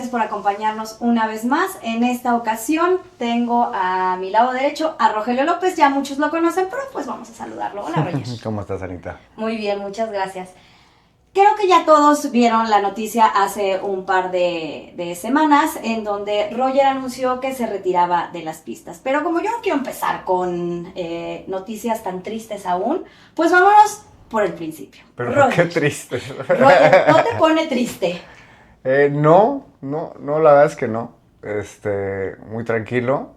gracias por acompañarnos una vez más. En esta ocasión tengo a mi lado derecho a Rogelio López, ya muchos lo conocen, pero pues vamos a saludarlo. Hola, Roger. ¿Cómo estás, Anita? Muy bien, muchas gracias. Creo que ya todos vieron la noticia hace un par de semanas en donde Roger anunció que se retiraba de las pistas. Pero como yo no quiero empezar con noticias tan tristes aún, pues vámonos por el principio. Pero Roger, qué triste. Roger, ¿no te pone triste? No, la verdad es que no. Muy tranquilo.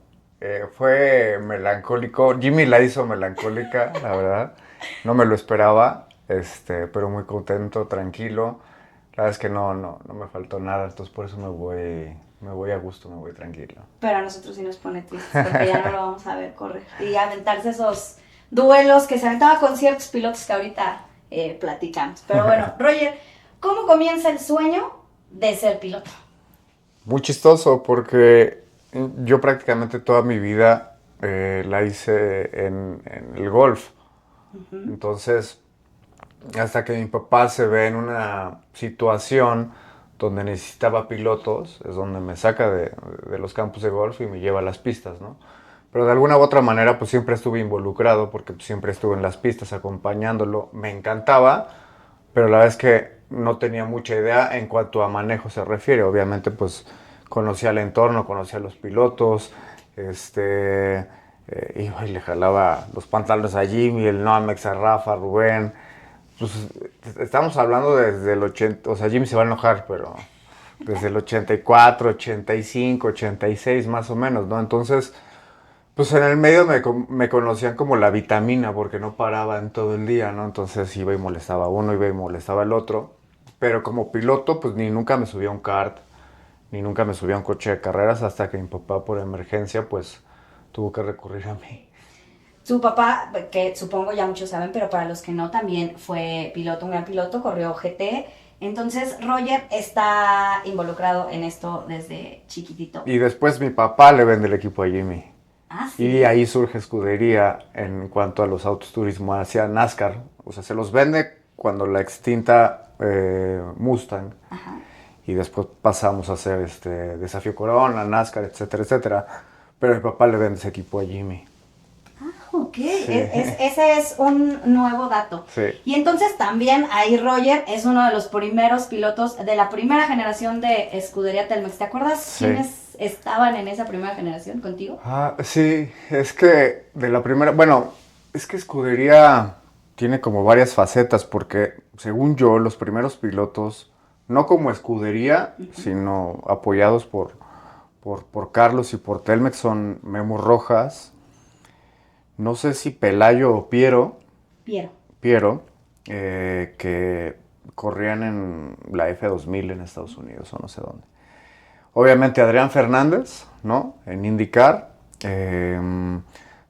Fue melancólico. Jimmy la hizo melancólica, la verdad. No me lo esperaba, pero muy contento, tranquilo. La verdad es que no me faltó nada, entonces por eso me voy a gusto, me voy tranquilo. Pero a nosotros sí nos pone tristes porque ya no lo vamos a ver correr y aventarse esos duelos que se aventaba con ciertos pilotos que ahorita platicamos. Pero bueno, Roger, ¿cómo comienza el sueño de ser piloto? Muy chistoso porque yo prácticamente toda mi vida la hice en el golf. Entonces, hasta que mi papá se ve en una situación donde necesitaba pilotos, es donde me saca de los campos de golf y me lleva a las pistas, ¿no? Pero de alguna u otra manera, pues siempre estuve involucrado porque pues, siempre estuve en las pistas acompañándolo. Me encantaba, pero la verdad es que no tenía mucha idea en cuanto a manejo se refiere. Obviamente, pues conocía el entorno, conocía a los pilotos, iba y le jalaba los pantalones a Jimmy, el Noamex a Rafa, Rubén. Pues estamos hablando desde el 80, o sea, Jimmy se va a enojar, pero desde el 84, 85, 86 más o menos, ¿no? Entonces, pues en el medio me conocían como la vitamina porque no paraba en todo el día, ¿no? Entonces iba y molestaba a uno, iba y molestaba al otro. Pero como piloto, pues ni nunca me subí a un kart, ni nunca me subí a un coche de carreras hasta que mi papá por emergencia, pues tuvo que recurrir a mí. Su papá, que supongo ya muchos saben, pero para los que no, también fue piloto, un gran piloto, corrió GT. Entonces Roger está involucrado en esto desde chiquitito. Y después mi papá le vende el equipo a Jimmy. Ah, sí. Y ahí surge escudería en cuanto a los autos turismo hacia NASCAR. O sea, se los vende cuando la extinta Mustang. Ajá. Y después pasamos a hacer Desafío Corona, NASCAR, etcétera, etcétera. Pero mi papá le vende ese equipo a Jimmy. Ok, Sí. Ese es un nuevo dato. Sí. Y entonces también ahí Roger es uno de los primeros pilotos de la primera generación de Escudería Telmex. ¿Te acuerdas Sí. quiénes estaban en esa primera generación contigo? Sí, es que de la primera, bueno, es que Escudería tiene como varias facetas porque según yo los primeros pilotos, no como Escudería, sino apoyados por Carlos y por Telmex son Memo Rojas, no sé si Pelayo o Piero, que corrían en la F2000 en Estados Unidos o no sé dónde. Obviamente Adrián Fernández, ¿no? En IndyCar.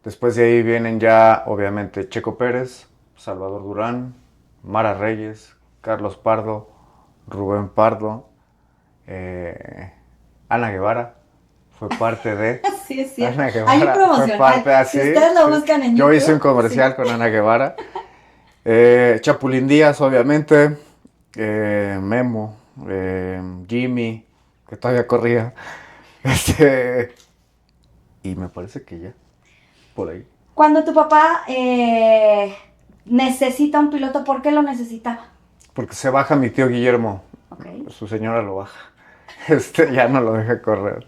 Después de ahí vienen ya, obviamente, Checo Pérez, Salvador Durán, Mara Reyes, Carlos Pardo, Rubén Pardo, Ana Guevara. Fue parte de... Sí, es cierto. Ana Guevara Hay un promocional. fue parte así. Si ustedes lo buscan en Yo YouTube. hice un comercial con Ana Guevara. Chapulín Díaz, obviamente. Memo. Jimmy, que todavía corría. Y me parece que ya. Por ahí. Cuando tu papá necesita un piloto, ¿por qué lo necesitaba? Porque se baja mi tío Guillermo. Okay. Su señora lo baja. Ya no lo deja correr.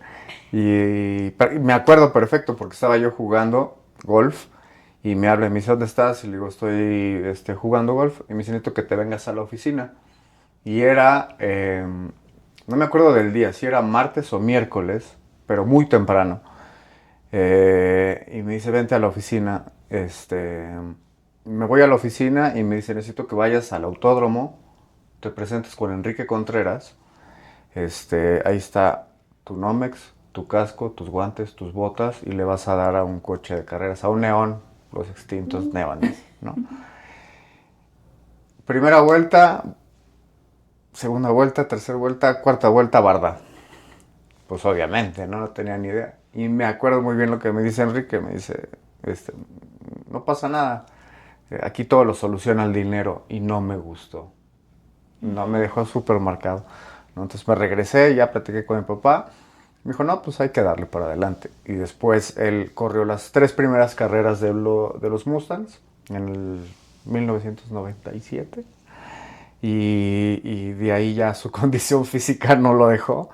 Y me acuerdo perfecto porque estaba yo jugando golf y me habla y me dice, ¿dónde estás? Y le digo, estoy jugando golf. Y me dice, necesito que te vengas a la oficina. Y era, no me acuerdo del día, si era martes o miércoles, pero muy temprano. Y me dice, vente a la oficina. Me voy a la oficina y me dice, necesito que vayas al autódromo, te presentes con Enrique Contreras. Ahí está tu Nomex, tu casco, tus guantes, tus botas y le vas a dar a un coche de carreras, a un neón, los extintos neones, ¿no? Primera vuelta, segunda vuelta, tercera vuelta, cuarta vuelta, barda. Pues obviamente, ¿no? No tenía ni idea. Y me acuerdo muy bien lo que me dice Enrique, me dice, no pasa nada, aquí todo lo soluciona el dinero y no me gustó. No, me dejó súper marcado. ¿no? Entonces me regresé, ya platiqué con mi papá. Me dijo, no, pues hay que darle para adelante. Y después él corrió las 3 primeras carreras de los Mustangs en el 1997. Y de ahí ya su condición física no lo dejó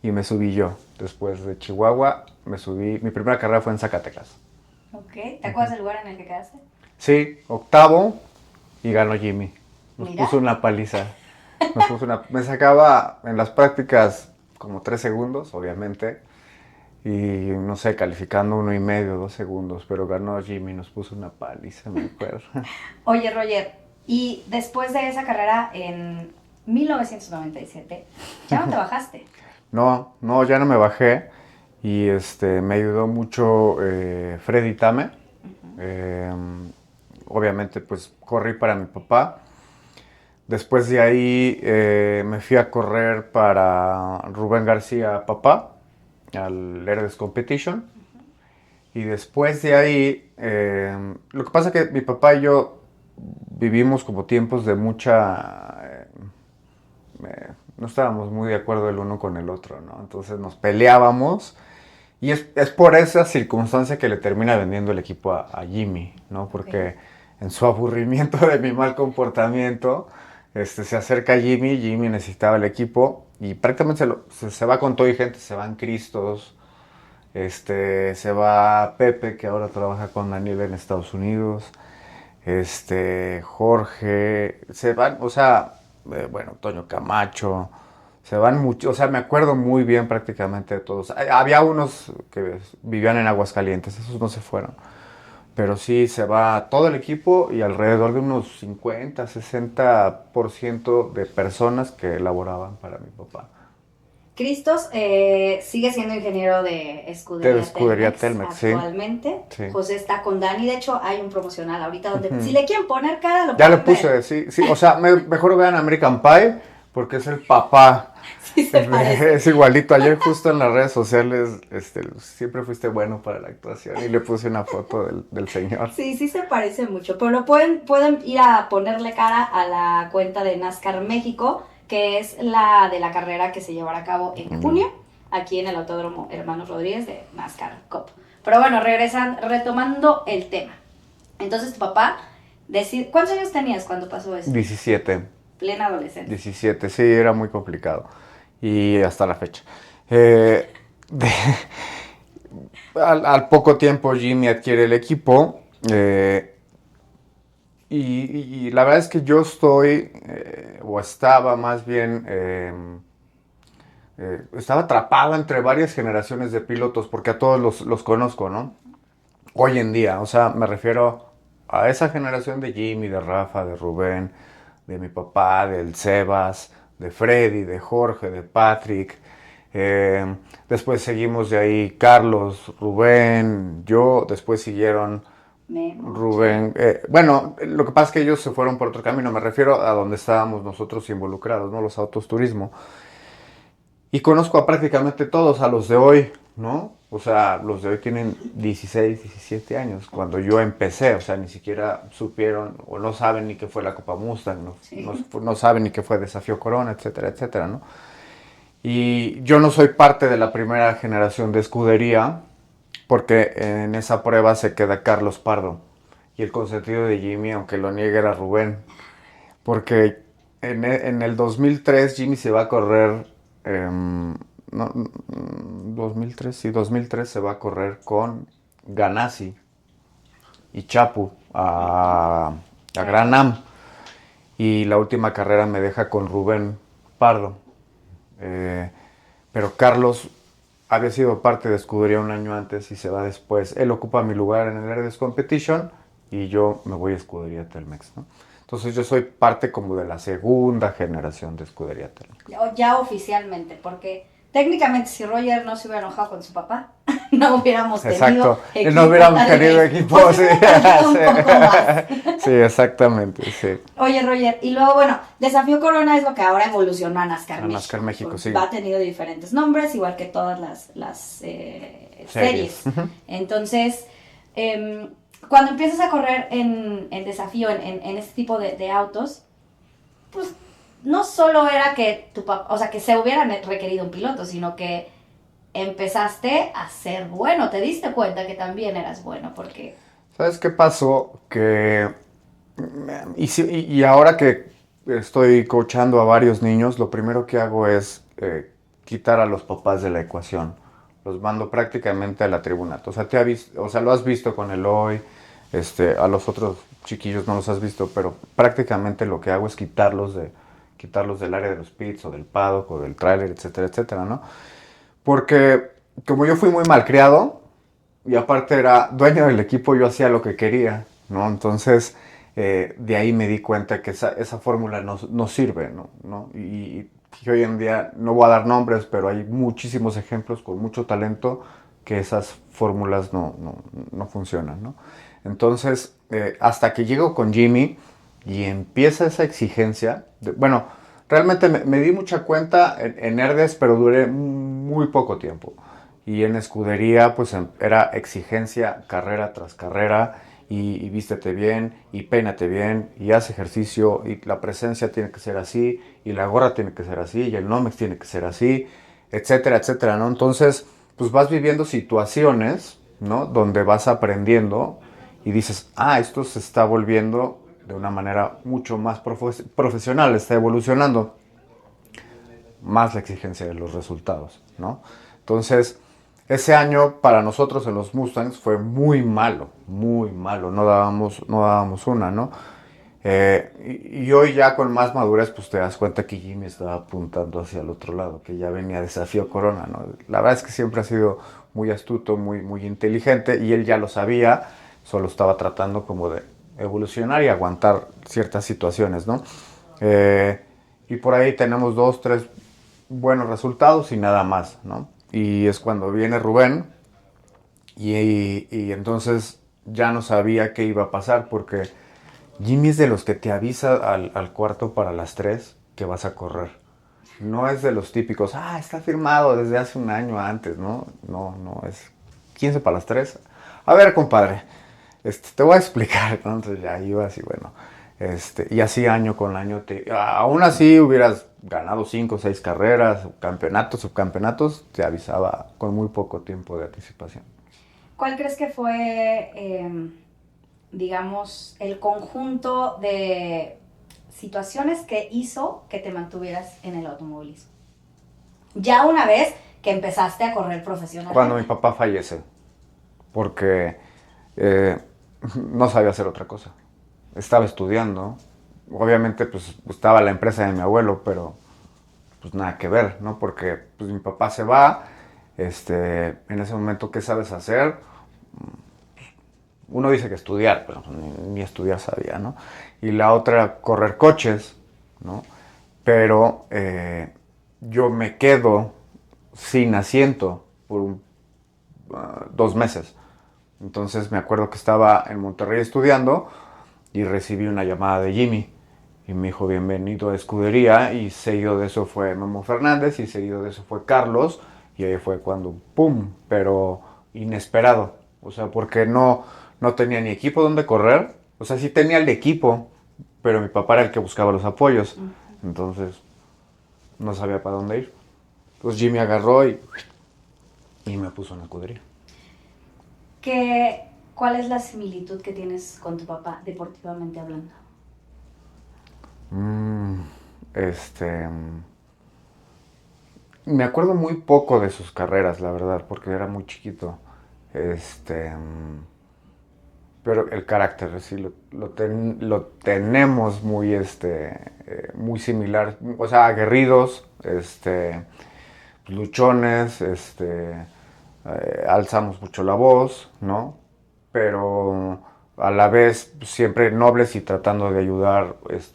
y me subí yo. Después de Chihuahua me subí, mi primera carrera fue en Zacatecas. Ok, ¿te acuerdas del lugar en el que quedaste? Sí, octavo y ganó Jimmy. Nos Mira. puso una paliza. Me sacaba en las prácticas como 3 segundos, obviamente. Y no sé, calificando 1,5, 2 segundos. Pero ganó Jimmy, nos puso una paliza, me acuerdo. Oye, Roger, y después de esa carrera en 1997, ya no te bajaste. No, no, ya no me bajé. Y me ayudó mucho Freddy Tame. Eh, obviamente, pues corrí para mi papá. Después de ahí me fui a correr para Rubén García Papá, al Heroes Competition. Y después de ahí, lo que pasa es que mi papá y yo vivimos como tiempos de mucha... no estábamos muy de acuerdo el uno con el otro, ¿no? Entonces nos peleábamos. Y es por esa circunstancia que le termina vendiendo el equipo a Jimmy, ¿no? Porque en su aburrimiento de mi mal comportamiento, se acerca a Jimmy, Jimmy necesitaba el equipo y prácticamente se va con todo y gente, se van Cristos, se va Pepe, que ahora trabaja con Daniel en Estados Unidos, Jorge, se van, o sea, bueno, Toño Camacho, se van mucho, o sea, me acuerdo muy bien prácticamente de todos. Había unos que vivían en Aguascalientes, esos no se fueron. Pero sí, se va todo el equipo y alrededor de unos 50, 60% de personas que laboraban para mi papá. Cristos sigue siendo ingeniero de Escudería Telmex, Telmex, sí. actualmente. Sí. José está con Dani. De hecho, hay un promocional ahorita donde si le quieren poner cara, lo Ya le pueden puse, ver. sí, sí. O sea, mejor vean American Pie porque es el papá. Sí se parece. Es igualito. Ayer justo en las redes sociales, siempre fuiste bueno para la actuación y le puse una foto del señor. Sí, sí se parece mucho. Pero lo pueden ir a ponerle cara a la cuenta de NASCAR México, que es la de la carrera que se llevará a cabo en junio, aquí en el Autódromo Hermanos Rodríguez de NASCAR Cup. Pero bueno, retomando el tema. Entonces tu papá ¿cuántos años tenías cuando pasó eso? 17. Plena adolescencia. 17, sí, era muy complicado. Y hasta la fecha. Eh, de- al poco tiempo Jimmy adquiere el equipo. Y la verdad es que yo estoy, o estaba más bien, estaba atrapado entre varias generaciones de pilotos, porque a todos los conozco, ¿no? Hoy en día, o sea, me refiero a esa generación de Jimmy, de Rafa, de Rubén, de mi papá, del Sebas, de Freddy, de Jorge, de Patrick. Después seguimos de ahí Carlos, Rubén, yo, después siguieron Rubén. Bueno, lo que pasa es que ellos se fueron por otro camino, me refiero a donde estábamos nosotros involucrados, ¿no? Los autos turismo. Y conozco a prácticamente todos, a los de hoy, ¿no? O sea, los de hoy tienen 16, 17 años. Cuando yo empecé, o sea, ni siquiera supieron o no saben ni qué fue la Copa Mustang, no saben ni qué fue Desafío Corona, etcétera, etcétera, ¿no? Y yo no soy parte de la primera generación de escudería, porque en esa prueba se queda Carlos Pardo. Y el consentido de Jimmy, aunque lo niegue, era Rubén. Porque en el 2003 Jimmy se va a correr... no, 2003, sí, 2003 se va a correr con Ganassi y Chapu a Gran Am. Y la última carrera me deja con Rubén Pardo. Pero Carlos había sido parte de escudería un año antes y se va después. Él ocupa mi lugar en el Heroes Competition y yo me voy a escudería Telmex, ¿no? Entonces yo soy parte como de la segunda generación de escudería Telmex. Ya oficialmente, porque técnicamente si Roger no se hubiera enojado con su papá, no hubiéramos tenido Exacto, equipo. no hubiéramos tenido equipo, sí. Un poco más. Sí, exactamente, sí. Oye, Roger, y luego, bueno, Desafío Corona es lo que ahora evolucionó a NASCAR México. NASCAR México, sí. Ha tenido diferentes nombres, igual que todas las series. Entonces, cuando empiezas a correr en Desafío, en este tipo de autos, pues no solo era que tu papá, o sea, que se hubiera requerido un piloto, sino que empezaste a ser bueno, te diste cuenta que también eras bueno, porque... ¿Sabes qué pasó? Y ahora que estoy coachando a varios niños, lo primero que hago es quitar a los papás de la ecuación. Los mando prácticamente a la tribuna. O sea, o sea, lo has visto con Eloy, a los otros chiquillos no los has visto, pero prácticamente lo que hago es quitarlos del área de los pits o del paddock o del tráiler, etcétera, etcétera, ¿no? Porque como yo fui muy malcriado y aparte era dueño del equipo, yo hacía lo que quería, ¿no? Entonces, de ahí me di cuenta que esa fórmula no sirve, ¿no? Y hoy en día, no voy a dar nombres, pero hay muchísimos ejemplos con mucho talento que esas fórmulas no funcionan, ¿no? Entonces, hasta que llego con Jimmy y empieza esa exigencia, bueno, realmente me di mucha cuenta en Herdes, pero duré muy poco tiempo. Y en escudería, pues era exigencia carrera tras carrera. Y vístete bien, y peínate bien, y haz ejercicio, y la presencia tiene que ser así, y la gorra tiene que ser así, y el Nomex tiene que ser así, etcétera, etcétera, ¿no? Entonces, pues vas viviendo situaciones, ¿no? Donde vas aprendiendo y dices, esto se está volviendo de una manera mucho más profesional, está evolucionando más la exigencia de los resultados, ¿no? Entonces, ese año para nosotros en los Mustangs fue muy malo, no dábamos una, ¿no? Y hoy ya con más madurez, pues te das cuenta que Jimmy estaba apuntando hacia el otro lado, que ya venía desafío Corona, ¿no? La verdad es que siempre ha sido muy astuto, muy inteligente, y él ya lo sabía, solo estaba tratando como de evolucionar y aguantar ciertas situaciones, ¿no? Y por ahí tenemos 2, 3 buenos resultados y nada más, ¿no? Y es cuando viene Rubén y entonces ya no sabía qué iba a pasar porque Jimmy es de los que te avisa al cuarto para las 3 que vas a correr. No es de los típicos, está firmado desde hace un año antes, ¿no? No, es 15 para las 3. A ver, compadre, te voy a explicar. ¿No? Entonces ya ibas y bueno, y así año con año, aún así hubieras ganado 5 o 6 carreras, campeonatos, subcampeonatos, te avisaba con muy poco tiempo de anticipación. ¿Cuál crees que fue, digamos, el conjunto de situaciones que hizo que te mantuvieras en el automovilismo? Ya una vez que empezaste a correr profesionalmente. Cuando mi papá fallece, porque eh, no sabía hacer otra cosa. Estaba estudiando, obviamente pues estaba la empresa de mi abuelo, pero pues nada que ver, ¿no? Porque pues mi papá se va, en ese momento, ¿qué sabes hacer? Uno dice que estudiar, pero pues, ni estudiar sabía, ¿no? Y la otra, correr coches, ¿no? Pero yo me quedo sin asiento por 2 meses. Entonces me acuerdo que estaba en Monterrey estudiando y recibí una llamada de Jimmy. Y me dijo, bienvenido a Escudería. Y seguido de eso fue Memo Fernández y seguido de eso fue Carlos. Y ahí fue cuando, ¡pum! Pero inesperado. O sea, porque no tenía ni equipo donde correr. O sea, sí tenía el equipo, pero mi papá era el que buscaba los apoyos. Entonces, no sabía para dónde ir. Entonces Jimmy agarró y me puso en la escudería. ¿Cuál es la similitud que tienes con tu papá, deportivamente hablando? Este. Me acuerdo muy poco de sus carreras, la verdad, porque era muy chiquito. Este. Pero el carácter, sí, lo tenemos muy similar. O sea, aguerridos, luchones, alzamos mucho la voz, ¿no? Pero a la vez siempre nobles y tratando de ayudar, es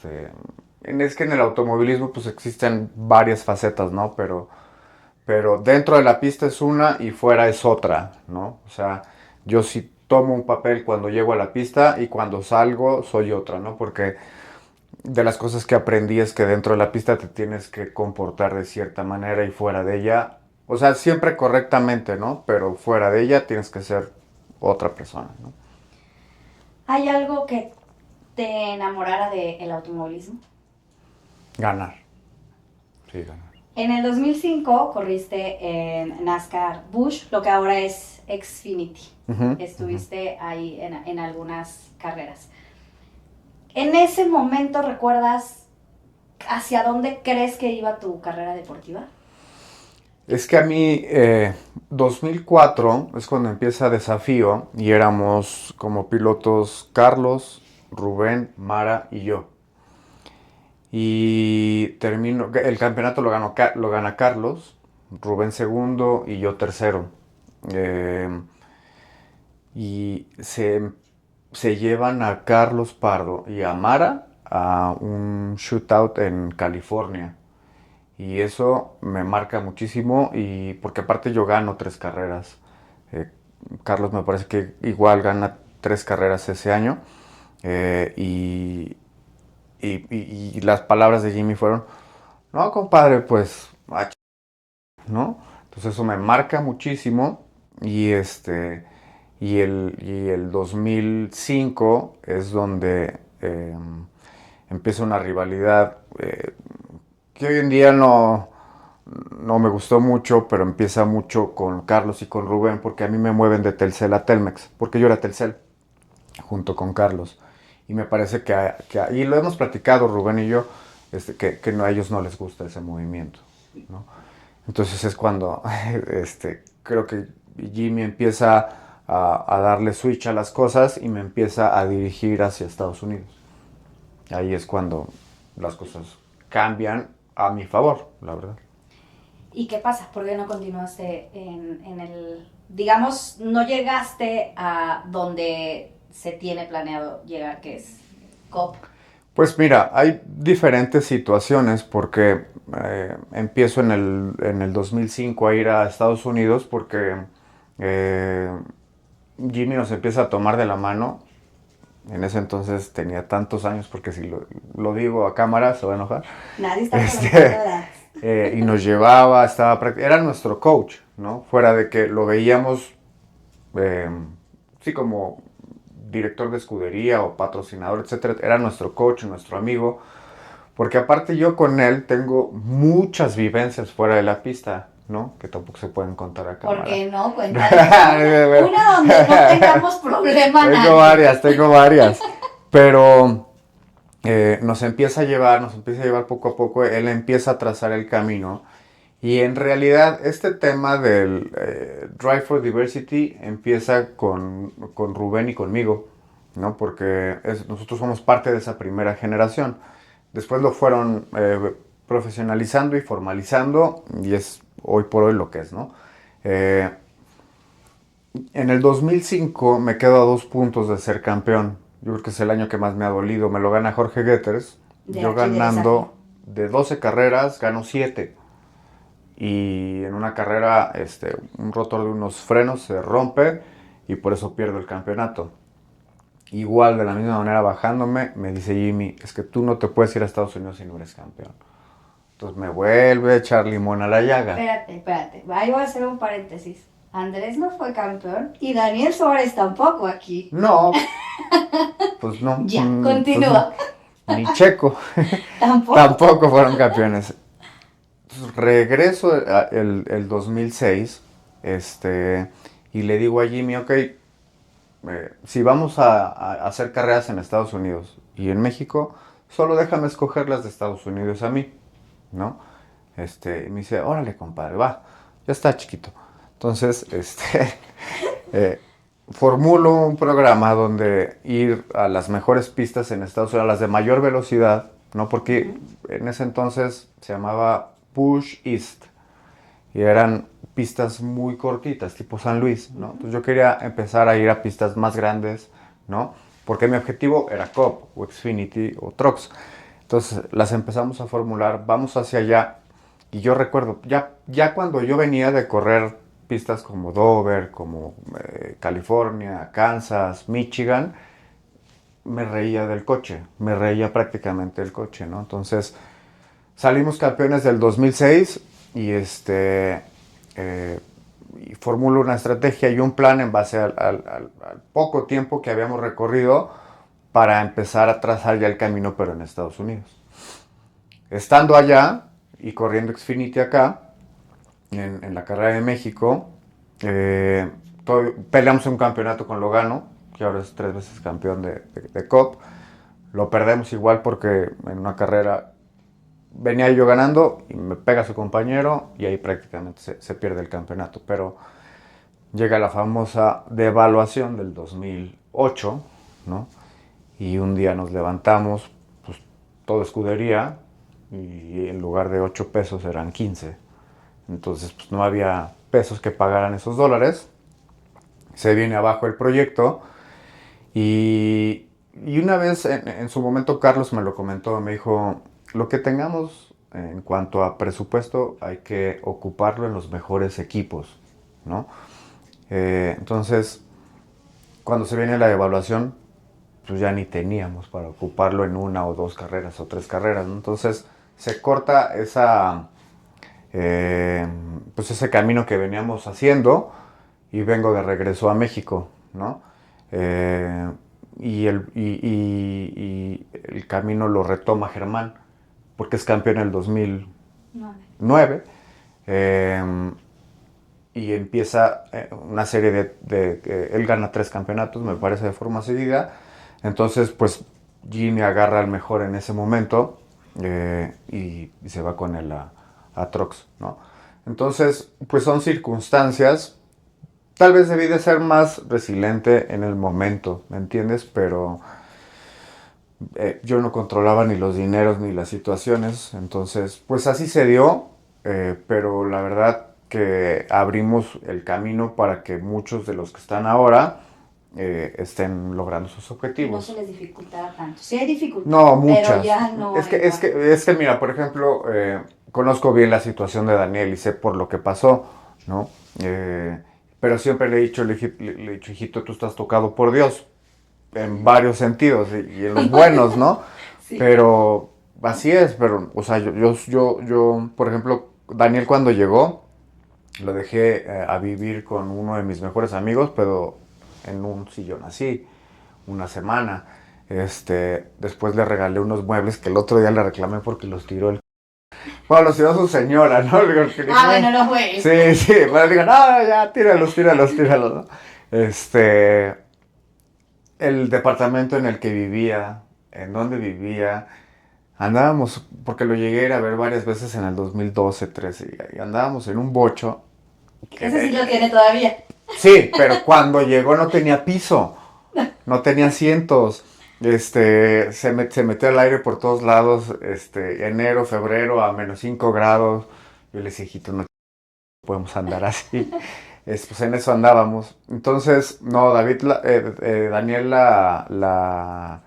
que en el automovilismo pues existen varias facetas, ¿no? Pero dentro de la pista es una y fuera es otra, ¿no? O sea, yo sí tomo un papel cuando llego a la pista y cuando salgo soy otra, ¿no? Porque de las cosas que aprendí es que dentro de la pista te tienes que comportar de cierta manera y fuera de ella, o sea, siempre correctamente, ¿no? Pero fuera de ella tienes que ser otra persona, ¿no? ¿Hay algo que te enamorara del automovilismo? Ganar. Sí, ganar. En el 2005 corriste en NASCAR Busch, lo que ahora es Xfinity. Estuviste ahí en algunas carreras. En ese momento, ¿recuerdas hacia dónde crees que iba tu carrera deportiva? Es que a mí, 2004 es cuando empieza Desafío y éramos como pilotos Carlos, Rubén, Mara y yo. Y termino, el campeonato lo gana Carlos, Rubén segundo y yo tercero. Eh, y se llevan a Carlos Pardo y a Mara a un shootout en California. Y eso me marca muchísimo y porque aparte yo gano 3 carreras. Eh, Carlos me parece que igual gana 3 carreras ese año. Y las palabras de Jimmy fueron, no, compadre, pues, ¿no? Entonces eso me marca muchísimo y el 2005 es donde empieza una rivalidad que hoy en día no me gustó mucho, pero empieza mucho con Carlos y con Rubén, porque a mí me mueven de Telcel a Telmex, porque yo era Telcel, junto con Carlos. Y me parece y lo hemos platicado Rubén y yo, que no, a ellos no les gusta ese movimiento, ¿no? Entonces es cuando creo que Jimmy empieza a darle switch a las cosas y me empieza a dirigir hacia Estados Unidos. Ahí es cuando las cosas cambian a mi favor, la verdad. ¿Y qué pasa? ¿Por qué no continuaste en el... Digamos, no llegaste a donde se tiene planeado llegar, que es COP? Pues mira, hay diferentes situaciones porque empiezo en el 2005 a ir a Estados Unidos porque eh, Jimmy nos empieza a tomar de la mano. En ese entonces tenía tantos años, porque si lo digo a cámara se va a enojar. Nadie está preguntando. Y nos llevaba, era nuestro coach, ¿no? Fuera de que lo veíamos, sí, como director de escudería o patrocinador, etcétera. Era nuestro coach, nuestro amigo. Porque aparte yo con él tengo muchas vivencias fuera de la pista, ¿no? Que tampoco se pueden contar a cámara. ¿Por qué no? Cuéntanos. Una donde no tengamos problema. Tengo varias. Pero nos empieza a llevar poco a poco. Él empieza a trazar el camino. Y en realidad este tema del Drive for Diversity empieza con Rubén y conmigo, ¿no? Porque nosotros somos parte de esa primera generación. Después lo fueron profesionalizando y formalizando y es hoy por hoy lo que es, ¿no? En el 2005 me quedo a 2 puntos de ser campeón. Yo creo que es el año que más me ha dolido. Me lo gana Jorge Getters. Yo ganando de 12 carreras, gano 7. Y en una carrera un rotor de unos frenos se rompe y por eso pierdo el campeonato. Igual, de la misma manera, bajándome, me dice Jimmy, es que tú no te puedes ir a Estados Unidos si no eres campeón. Entonces me vuelve a echar limón a la llaga. Espérate. Ahí voy a hacer un paréntesis. Andrés no fue campeón y Daniel Suárez tampoco aquí. No, pues no. Ya, continúa. Pues no. Ni Checo. Tampoco fueron campeones. Entonces, regreso el 2006 y le digo a Jimmy, ok, si vamos a hacer carreras en Estados Unidos y en México, solo déjame escoger las de Estados Unidos a mí, ¿no? Y me dice, órale, compadre, va, ya está, chiquito. Entonces, formulo un programa donde ir a las mejores pistas en Estados Unidos, a las de mayor velocidad, ¿no? Porque en ese entonces se llamaba Push East y eran pistas muy cortitas, tipo San Luis, ¿no? Entonces yo quería empezar a ir a pistas más grandes, ¿no? Porque mi objetivo era COP o Xfinity o Trucks. Entonces las empezamos a formular, vamos hacia allá. Y yo recuerdo, ya cuando yo venía de correr pistas como Dover, como California, Kansas, Michigan, me reía del coche, me reía prácticamente del coche, ¿no? Entonces salimos campeones del 2006 y y formulo una estrategia y un plan en base al poco tiempo que habíamos recorrido para empezar a trazar ya el camino, pero en Estados Unidos. estando allá y corriendo Xfinity acá, en la carrera de México, peleamos un campeonato con Logano, que ahora es 3 veces campeón de COP. Lo perdemos igual porque en una carrera venía yo ganando y me pega su compañero y ahí prácticamente se pierde el campeonato. Pero llega la famosa devaluación del 2008, ¿no? Y un día nos levantamos, pues todo escudería, y en lugar de 8 pesos eran 15. Entonces pues no había pesos que pagaran esos dólares. Se viene abajo el proyecto y una vez en su momento Carlos me lo comentó, me dijo, lo que tengamos en cuanto a presupuesto hay que ocuparlo en los mejores equipos, ¿no? Entonces, cuando se viene la evaluación, pues ya ni teníamos para ocuparlo en 1 o 2 carreras o 3 carreras, ¿no? Entonces se corta pues ese camino que veníamos haciendo y vengo de regreso a México, ¿no? Y el camino lo retoma Germán, porque es campeón en el 2009. Y empieza una serie él gana 3 campeonatos, me parece, de forma seguida. Entonces, pues, Gini agarra al mejor en ese momento y se va con él a Trox, ¿no? Entonces, pues son circunstancias. Tal vez debí de ser más resiliente en el momento, ¿me entiendes? Pero yo no controlaba ni los dineros ni las situaciones. Entonces, pues así se dio, pero la verdad que abrimos el camino para que muchos de los que están ahora estén logrando sus objetivos. No se les dificultaba tanto. Sí hay dificultades, no, muchas. pero ya no. Es que mira, por ejemplo, conozco bien la situación de Daniel y sé por lo que pasó, ¿no? Pero siempre le he dicho, hijito, tú estás tocado por Dios, en varios sentidos, y en los buenos, ¿no? Sí. Pero así es, pero, o sea, yo, por ejemplo, Daniel cuando llegó, lo dejé a vivir con uno de mis mejores amigos, pero en un sillón así, una semana. Después le regalé unos muebles que el otro día le reclamé porque los tiró bueno, los tiró su señora, ¿no? Bueno, no fue. Sí, bueno, digo, no, ya, tíralos, ¿no? El departamento en el que vivía, en donde vivía, andábamos, porque lo llegué a ir a ver varias veces en el 2012, 13, y andábamos en un bocho. Ese sí lo tiene todavía. Sí, pero cuando llegó no tenía piso, no tenía asientos. Se metió el aire por todos lados, enero, febrero a -5 grados. Yo le decía, hijito, no podemos andar así. Pues en eso andábamos. Entonces, no, Daniel la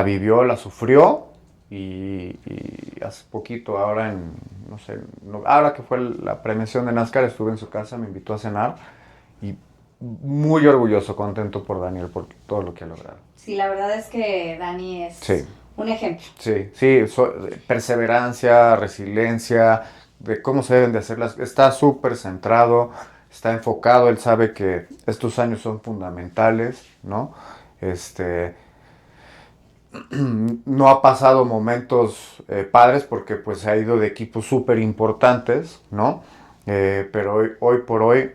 vivió, la sufrió. Y hace poquito, ahora no sé, ahora que fue la premiación de NASCAR, estuve en su casa, me invitó a cenar. Y muy orgulloso, contento por Daniel, por todo lo que ha logrado. Sí, la verdad es que Dani es un ejemplo. Sí, perseverancia, resiliencia, de cómo se deben de hacerlas. Está súper centrado, está enfocado, él sabe que estos años son fundamentales, ¿no? No ha pasado momentos padres porque pues se ha ido de equipos súper importantes, ¿no? Pero hoy por hoy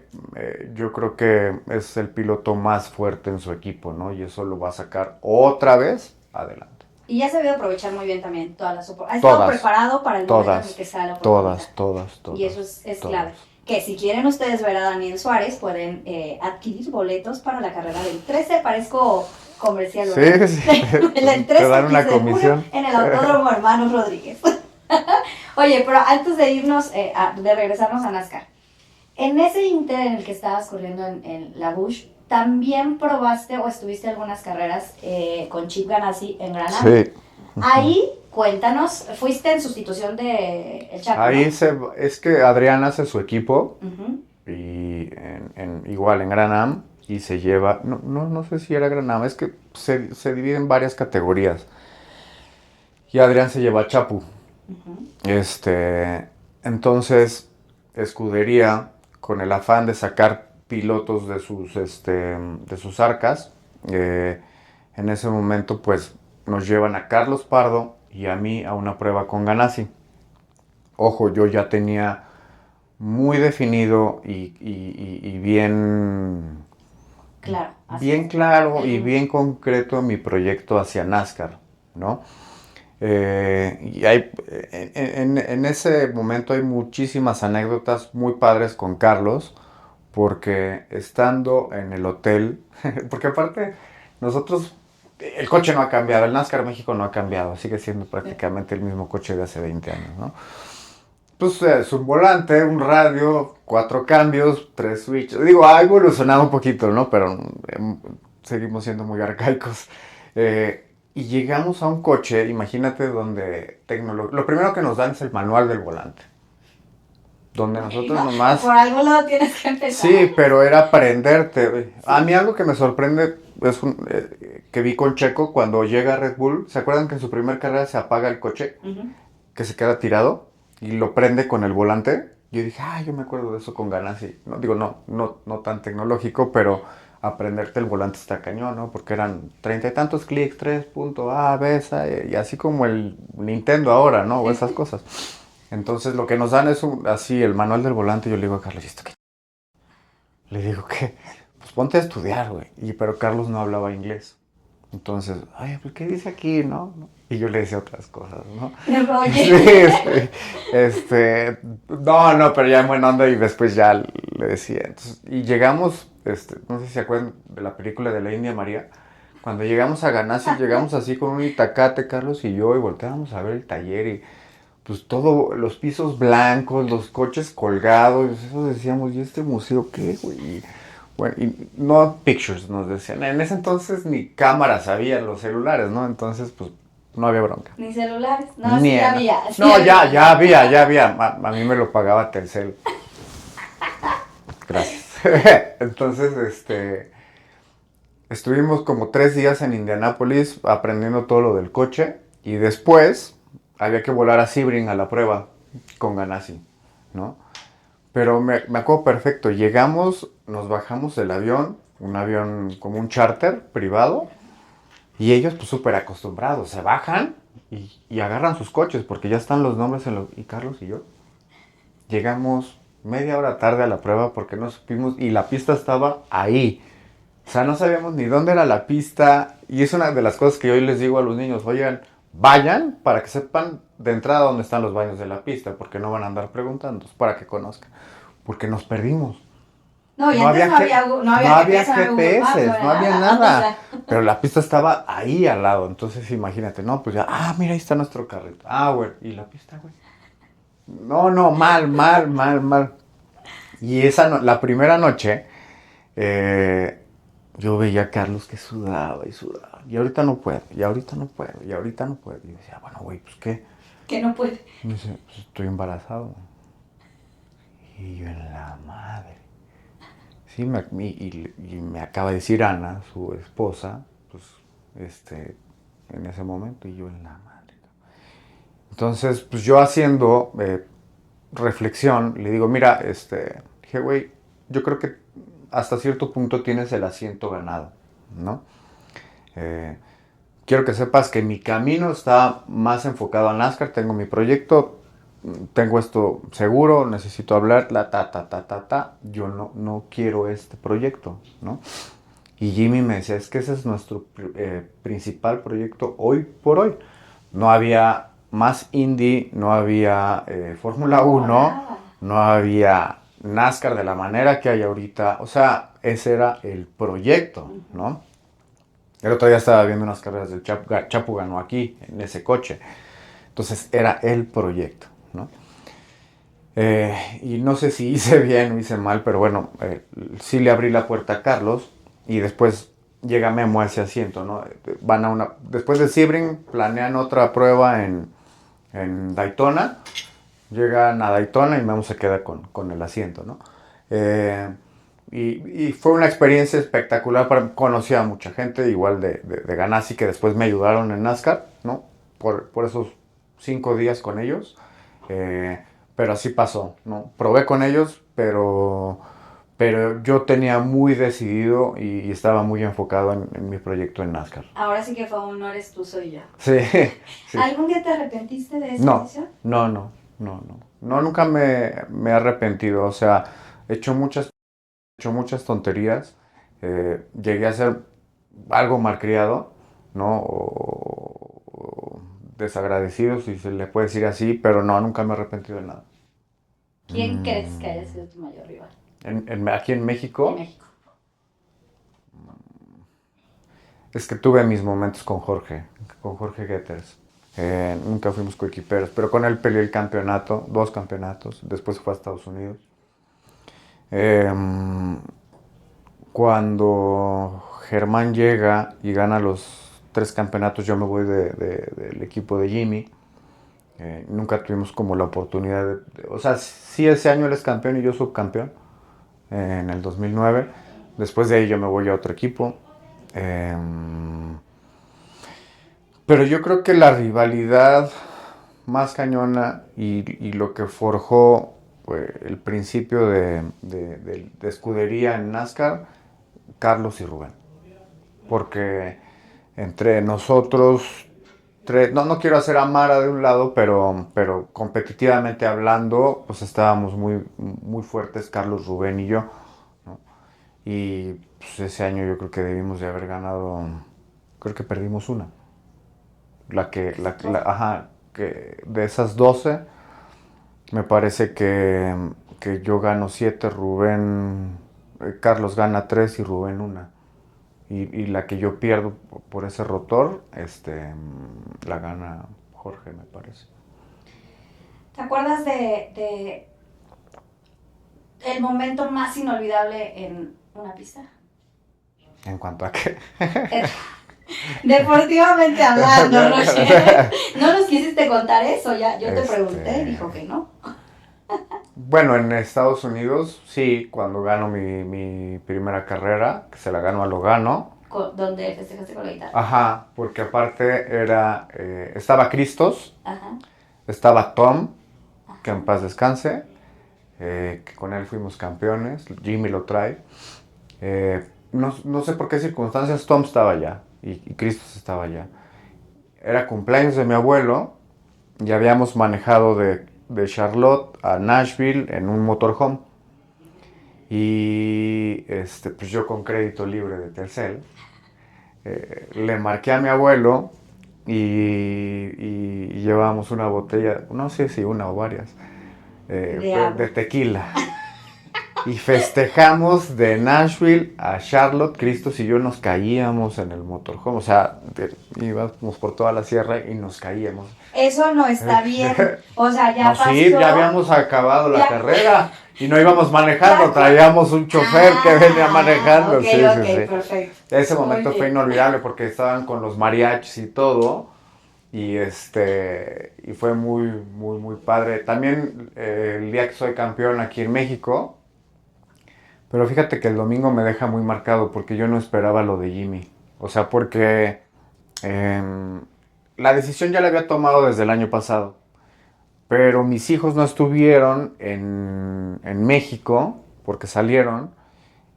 yo creo que es el piloto más fuerte en su equipo, ¿no? Y eso lo va a sacar otra vez adelante. Y ya ha sabido aprovechar muy bien también todas las oportunidades. Ha estado preparado para el momento en el que sea la oportunidad. Todas. Y eso es clave. Que si quieren ustedes ver a Daniel Suárez, pueden adquirir boletos para la carrera del 13. Parezco comercial. Sí. El 13 te dan una comisión en el Autódromo Hermanos Rodríguez. Oye, pero antes de irnos, de regresarnos a NASCAR, en ese inter en el que estabas corriendo en la Busch, ¿también probaste o estuviste algunas carreras con Chip Ganassi en Gran Am? Sí. Ahí, cuéntanos, fuiste en sustitución de el Chaco, Ahí ¿no? es que Adrián hace su equipo y igual en Gran Am y se lleva, no sé si era Gran Am, es que se divide en varias categorías y Adrián se lleva a Chapu. Entonces, escudería, con el afán de sacar pilotos de sus arcas, en ese momento pues nos llevan a Carlos Pardo y a mí a una prueba con Ganassi, ojo, yo ya tenía muy definido y bien, Claro, así bien es. claro y bien concreto mi proyecto hacia NASCAR, ¿no? Y hay, en ese momento hay muchísimas anécdotas muy padres con Carlos, porque estando en el hotel, porque aparte nosotros, el coche no ha cambiado, el NASCAR México no ha cambiado, sigue siendo prácticamente el mismo coche de hace 20 años, ¿no? Pues es un volante, un radio, 4 cambios, 3 switches. Digo, ha evolucionado un poquito, ¿no? Pero seguimos siendo muy arcaicos. Y llegamos a un coche, imagínate, donde lo primero que nos dan es el manual del volante. Donde nosotros No, nomás... por algún lado tienes que empezar. Sí, pero era aprenderte. A mí algo que me sorprende es que vi con Checo cuando llega a Red Bull. ¿Se acuerdan que en su primer carrera se apaga el coche? Que se queda tirado y lo prende con el volante. Yo dije, yo me acuerdo de eso con Ganassi. No, digo, no tan tecnológico, pero aprenderte el volante está cañón, ¿no? Porque eran 30 y tantos clics, 3 punto A, B, C, y así como el Nintendo ahora, ¿no? O esas cosas. Entonces lo que nos dan es así el manual del volante. Yo le digo a Carlos, ¿y esto qué? Le digo que, pues ponte a estudiar, güey. Pero Carlos no hablaba inglés. Entonces, pues ¿qué dice aquí, no? Y yo le decía otras cosas, ¿no? Oye. Sí, no, pero ya en buena onda y después ya le decía. Entonces, y llegamos, no sé si se acuerdan de la película de la India María. Cuando llegamos a Ganassi, llegamos así con un itacate, Carlos y yo, y volteábamos a ver el taller y pues todo, los pisos blancos, los coches colgados, eso decíamos, ¿y este museo qué, güey? Bueno, y no pictures nos decían. En ese entonces ni cámaras había los celulares, ¿no? Entonces, pues, no había bronca. Ni celulares. No, Ni sí era. había. No, ya había. A mí me lo pagaba Telcel. Gracias. Entonces, estuvimos como 3 días en Indianápolis aprendiendo todo lo del coche. Y después había que volar a Sebring a la prueba con Ganassi, ¿no? Pero me acuerdo perfecto. Llegamos, nos bajamos del avión, un avión como un charter privado, y ellos pues súper acostumbrados, se bajan y agarran sus coches porque ya están los nombres y Carlos y yo. Llegamos media hora tarde a la prueba porque no supimos y la pista estaba ahí. O sea, no sabíamos ni dónde era la pista y es una de las cosas que yo hoy les digo a los niños, oigan, vayan para que sepan de entrada dónde están los baños de la pista, porque no van a andar preguntando, para que conozcan. Porque nos perdimos. No, y antes no había GPS, no había nada. Pero la pista estaba ahí al lado. Entonces imagínate, no, pues ya, mira, ahí está nuestro carrito. Güey, ¿y la pista, güey? No, mal. Y la primera noche, yo veía a Carlos que sudaba y sudaba. Y ahorita no puedo. Y yo decía, bueno, güey, pues ¿qué? Que no puede. Y me dice, pues estoy embarazado. Y yo en la madre. Sí, y me acaba de decir Ana, su esposa, pues, en ese momento, y yo en la madre. Entonces, pues yo haciendo reflexión, le digo, mira, dije, güey, yo creo que hasta cierto punto tienes el asiento ganado, ¿no? Quiero que sepas que mi camino está más enfocado a NASCAR, tengo mi proyecto, tengo esto seguro, necesito hablar, yo no quiero este proyecto, ¿no? Y Jimmy me decía, es que ese es nuestro principal proyecto hoy por hoy. No había más Indy, no había Fórmula 1, no había NASCAR de la manera que hay ahorita, o sea, ese era el proyecto, ¿no? El otro día estaba viendo unas carreras del Chapu ganó aquí, en ese coche. Entonces era el proyecto, ¿no? Y no sé si hice bien o hice mal, pero bueno, sí le abrí la puerta a Carlos y después llega Memo a ese asiento, ¿no? Después de Sebring planean otra prueba en Daytona, llegan a Daytona y Memo se queda con el asiento, ¿no? Y fue una experiencia espectacular, conocí a mucha gente, igual de Ganassi, que después me ayudaron en NASCAR, ¿no? Por esos 5 días con ellos. Pero así pasó, ¿no? Probé con ellos, pero yo tenía muy decidido y estaba muy enfocado en mi proyecto en NASCAR. Ahora sí que fue un no eres tú, soy yo. Sí, sí. ¿Algún día te arrepentiste de esa decisión? No. No, nunca me he arrepentido. O sea, he hecho muchas tonterías. Llegué a ser algo malcriado, ¿no? O desagradecido, si se le puede decir así, pero no, nunca me he arrepentido de nada. ¿Quién crees que haya sido tu mayor rival Aquí en en México, México? es que tuve mis momentos con Jorge Getters. Nunca fuimos coequiperos, pero con él peleé el campeonato, 2 campeonatos, después fue a Estados Unidos. Eh, Cuando Germán llega y gana los 3 campeonatos, yo me voy del equipo de Jimmy. Nunca tuvimos como la oportunidad o sea, sí ese año él es campeón y yo subcampeón, en el 2009. Después de ahí yo me voy a otro equipo. Eh, pero yo creo que la rivalidad más cañona y lo que forjó el principio de escudería en NASCAR, Carlos y Rubén. Porque entre nosotros tres, no quiero hacer a Mara de un lado, pero competitivamente hablando, pues estábamos muy fuertes, Carlos, Rubén y yo, ¿no? Y pues, ese año yo creo que debimos de haber ganado, creo que perdimos una. Ajá, que de esas 12, me parece que yo gano 7, Rubén, Carlos gana 3 y Rubén una. Y la que yo pierdo por ese rotor, la gana Jorge, me parece. ¿Te acuerdas de el momento más inolvidable en una pista? En cuanto a que... Eh, Deportivamente hablando, Roger. ¿No nos quisiste contar eso? Ya, yo te pregunté y dijo que no. Bueno, en Estados Unidos, sí, cuando gano mi primera carrera, que se la gano a Logano. ¿Dónde festejaste con la guitarra? Ajá, porque aparte estaba Cristos, Ajá. estaba Tom, que en paz descanse, que con él fuimos campeones, Jimmy lo trae. No sé por qué circunstancias Tom estaba allá y Cristos estaba allá. Era cumpleaños de mi abuelo y habíamos manejado de Charlotte a Nashville en un motorhome. Y pues yo con crédito libre de Telcel, le marqué a mi abuelo y llevábamos una botella, no sé si una o varias, de tequila. Y festejamos de Nashville a Charlotte. Cristos y yo nos caíamos en el motorhome. O sea, íbamos por toda la sierra y nos caíamos. Eso no está bien. O sea, ya no, pasó. Sí, ya habíamos acabado la carrera. Y no íbamos manejando, traíamos un chofer que venía manejando. Ok, sí, perfecto. Ese momento fue inolvidable porque estaban con los mariachis y todo. Y y fue muy padre. También el día que soy campeón aquí en México. Pero fíjate que el domingo me deja muy marcado porque yo no esperaba lo de Jimmy. O sea, porque la decisión ya la había tomado desde el año pasado. Pero mis hijos no estuvieron en México porque salieron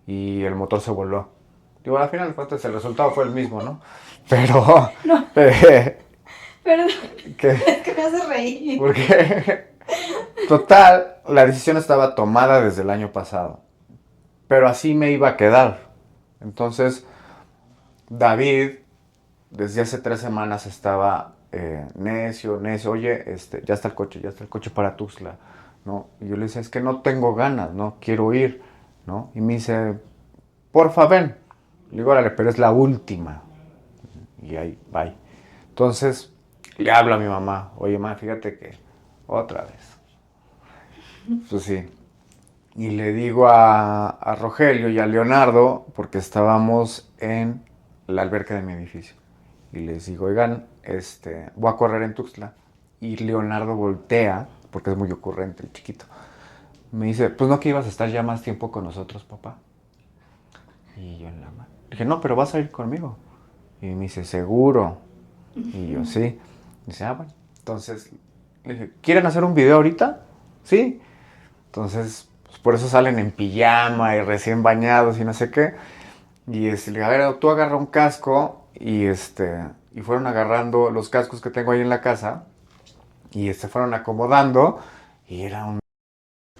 y el motor se voló. Digo, al final de cuentas el resultado fue el mismo, ¿no? Pero... No. Pero ¿qué? es que me hace reír. Porque... Total, la decisión estaba tomada desde el año pasado. Pero así me iba a quedar. Entonces, David, desde hace 3 semanas estaba necio, oye, ya está el coche para Tuxtla, ¿no? Y yo le decía, es que no tengo ganas, ¿no? Quiero ir, ¿no? Y me dice, porfa, ven. Le digo, órale, pero es la última. Y ahí, bye. Entonces, le hablo a mi mamá, oye, mamá, fíjate que otra vez. Pues sí. Y le digo a Rogelio y a Leonardo, porque estábamos en la alberca de mi edificio. Y les digo, oigan, voy a correr en Tuxtla. Y Leonardo voltea, porque es muy ocurrente el chiquito. Me dice, pues no que ibas a estar ya más tiempo con nosotros, papá. Y yo en la mano. Dije, no, pero vas a ir conmigo. Y me dice, seguro. Y yo, sí. Dice, bueno. Entonces, le dije, ¿quieren hacer un video ahorita? Sí. Entonces, pues por eso salen en pijama y recién bañados y no sé qué. Y le dije, a ver, tú agarra un casco y fueron agarrando los cascos que tengo ahí en la casa y se fueron acomodando y era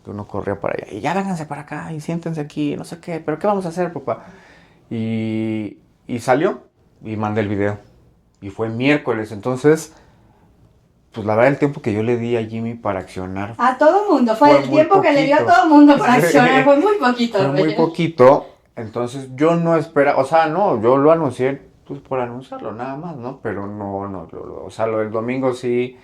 que uno corría para allá y ya vénganse para acá y siéntense aquí, no sé qué, pero ¿qué vamos a hacer, papá? Y salió y mandé el video y fue miércoles, entonces pues la verdad el tiempo que yo le di a Jimmy para accionar A todo mundo, fue el tiempo que le dio a todo mundo para accionar, fue muy poquito. Fue muy poquito, entonces yo no esperaba, o sea, no, yo lo anuncié pues por anunciarlo nada más, ¿no? Pero no, o sea, lo del domingo sí,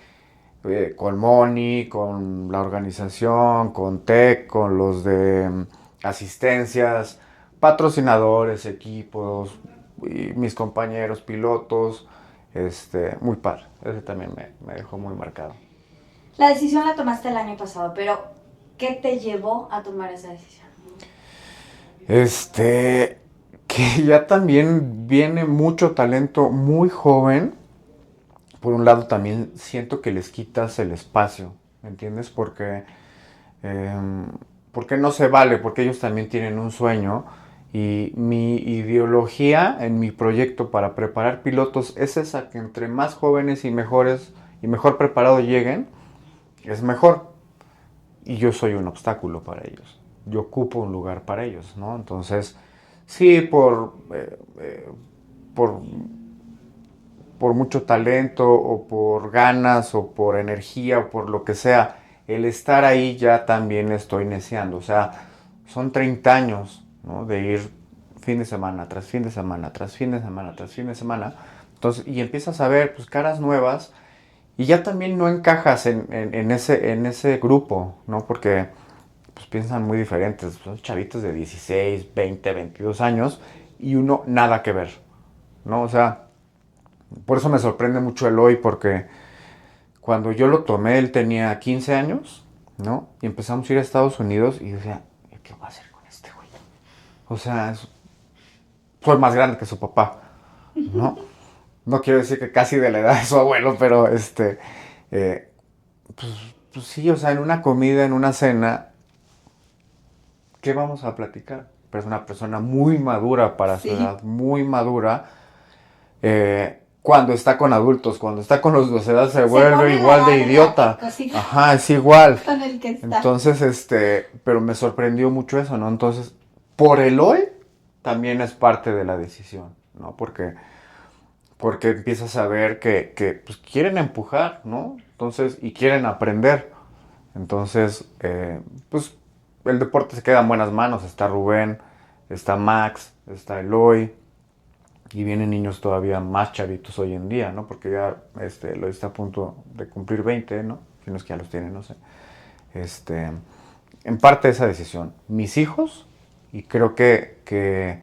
con Moni, con la organización, con Tech, con los de asistencias, patrocinadores, equipos, y mis compañeros pilotos, muy padre, ese también me dejó muy marcado. La decisión la tomaste el año pasado, pero ¿qué te llevó a tomar esa decisión? Que ya también viene mucho talento muy joven. Por un lado también siento que les quitas el espacio, ¿me entiendes? Porque no se vale, porque ellos también tienen un sueño y mi ideología en mi proyecto para preparar pilotos es esa, que entre más jóvenes y mejores y mejor preparados lleguen, es mejor. Y yo soy un obstáculo para ellos. Yo ocupo un lugar para ellos, ¿no? Entonces, sí, por, por mucho talento o por ganas o por energía o por lo que sea, el estar ahí ya también estoy neceando. O sea, son 30 años, ¿no? De ir fin de semana tras fin de semana, tras fin de semana, tras fin de semana. Entonces, y empiezas a ver pues caras nuevas y ya también no encajas en ese grupo, ¿no? Porque pues piensan muy diferentes. Son chavitos de 16, 20, 22 años y uno nada que ver, ¿no? O sea, por eso me sorprende mucho Eloy, porque cuando yo lo tomé, él tenía 15 años, ¿no? Y empezamos a ir a Estados Unidos y decía, ¿qué voy a hacer con este güey? O sea, soy más grande que su papá, ¿no? No quiero decir que casi de la edad de su abuelo, pero eh, pues sí, o sea, en una comida, en una cena, ¿qué vamos a platicar? Pero es una persona muy madura para su edad, muy madura. Cuando está con adultos, cuando está con los de su edad se vuelve igual de idiota. Ajá, es igual. Con el que está. Entonces, pero me sorprendió mucho eso, ¿no? Entonces, por el hoy también es parte de la decisión, ¿no? Porque empiezas a ver que pues, quieren empujar, ¿no? Entonces, y quieren aprender. Entonces, pues el deporte se queda en buenas manos. Está Rubén, está Max, está Eloy. Y vienen niños todavía más chavitos hoy en día, ¿no? Porque ya Eloy está a punto de cumplir 20, ¿no? Si no es que ya los tiene, no sé. En parte esa decisión. Mis hijos, y creo que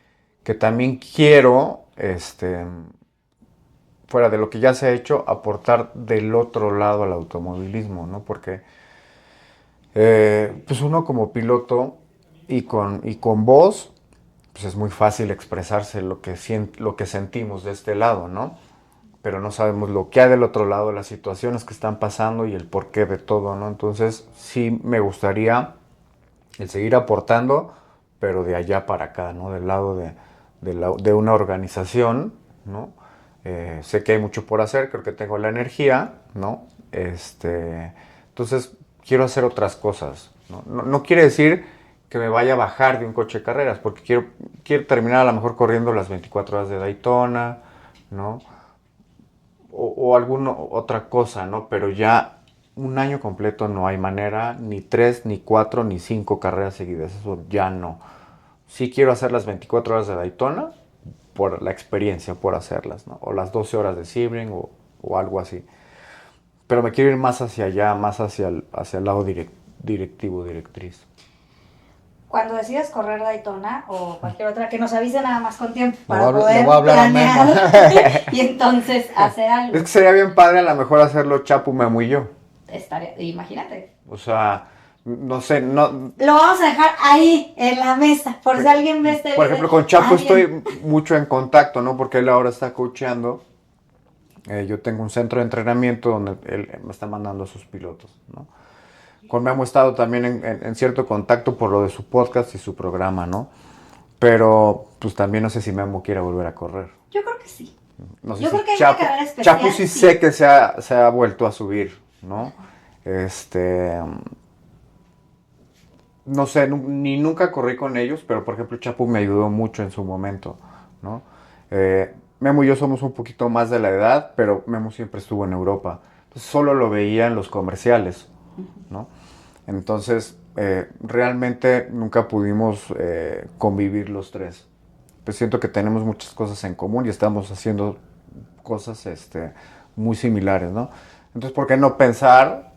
también quiero, fuera de lo que ya se ha hecho, aportar del otro lado al automovilismo, ¿no? Porque pues uno como piloto y con voz, pues es muy fácil expresarse lo que sentimos de este lado, ¿no? Pero no sabemos lo que hay del otro lado, las situaciones que están pasando y el porqué de todo, ¿no? Entonces sí me gustaría el seguir aportando, pero de allá para acá, ¿no? Del lado de una organización, ¿no? Sé que hay mucho por hacer, creo que tengo la energía, ¿no? Entonces quiero hacer otras cosas, ¿no? No quiere decir que me vaya a bajar de un coche de carreras, porque quiero terminar a lo mejor corriendo las 24 horas de Daytona, ¿no? O alguna otra cosa, ¿no? Pero ya un año completo no hay manera, ni 3, ni 4, ni 5 carreras seguidas, eso ya no. Sí quiero hacer las 24 horas de Daytona por la experiencia, por hacerlas, ¿no? O las 12 horas de Sebring o algo así. Pero me quiero ir más hacia allá, más hacia el lado directivo, directriz. Cuando decidas correr Daytona o cualquier otra, que nos avise nada más con tiempo para poder planear y entonces hacer algo. Es que sería bien padre a lo mejor hacerlo Chapu, Memo y yo. Imagínate. O sea, no sé, no... Lo vamos a dejar ahí, en la mesa, por si alguien ve este Por ejemplo, con Chapu estoy mucho en contacto, ¿no? Porque él ahora está coacheando. Yo tengo un centro de entrenamiento donde él me está mandando a sus pilotos, ¿no? Con Memo he estado también en cierto contacto por lo de su podcast y su programa, ¿no? Pero, pues también no sé si Memo quiere volver a correr. Yo creo que sí. No sé Yo si creo que hay una carrera especial. Chapu sí sé que se ha vuelto a subir. ¿no? No sé, ni nunca corrí con ellos, pero por ejemplo Chapu me ayudó mucho en su momento, ¿no? Memo y yo somos un poquito más de la edad, pero Memo siempre estuvo en Europa. Entonces solo lo veía en los comerciales, ¿no? Entonces, realmente nunca pudimos convivir los tres. Pues siento que tenemos muchas cosas en común y estamos haciendo cosas muy similares, ¿no? Entonces, ¿por qué no pensar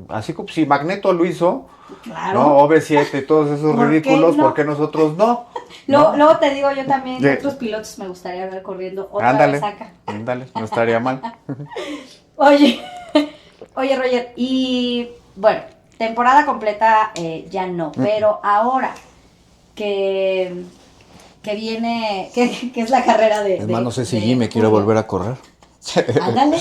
así como si Magneto lo hizo, ¿no? Claro. OV7 y todos esos ¿Por qué ridículos, no? ¿por qué nosotros no? Luego, ¿No? luego te digo yo también que De- otros pilotos me gustaría ver corriendo otra vez Ándale, acá. ándale, no estaría mal. Oye, oye Roger, y bueno, temporada completa ya no, pero ahora que, que viene, que es la carrera Es más, no sé si de Jimmy quiere julio. volver a correr. Ándale.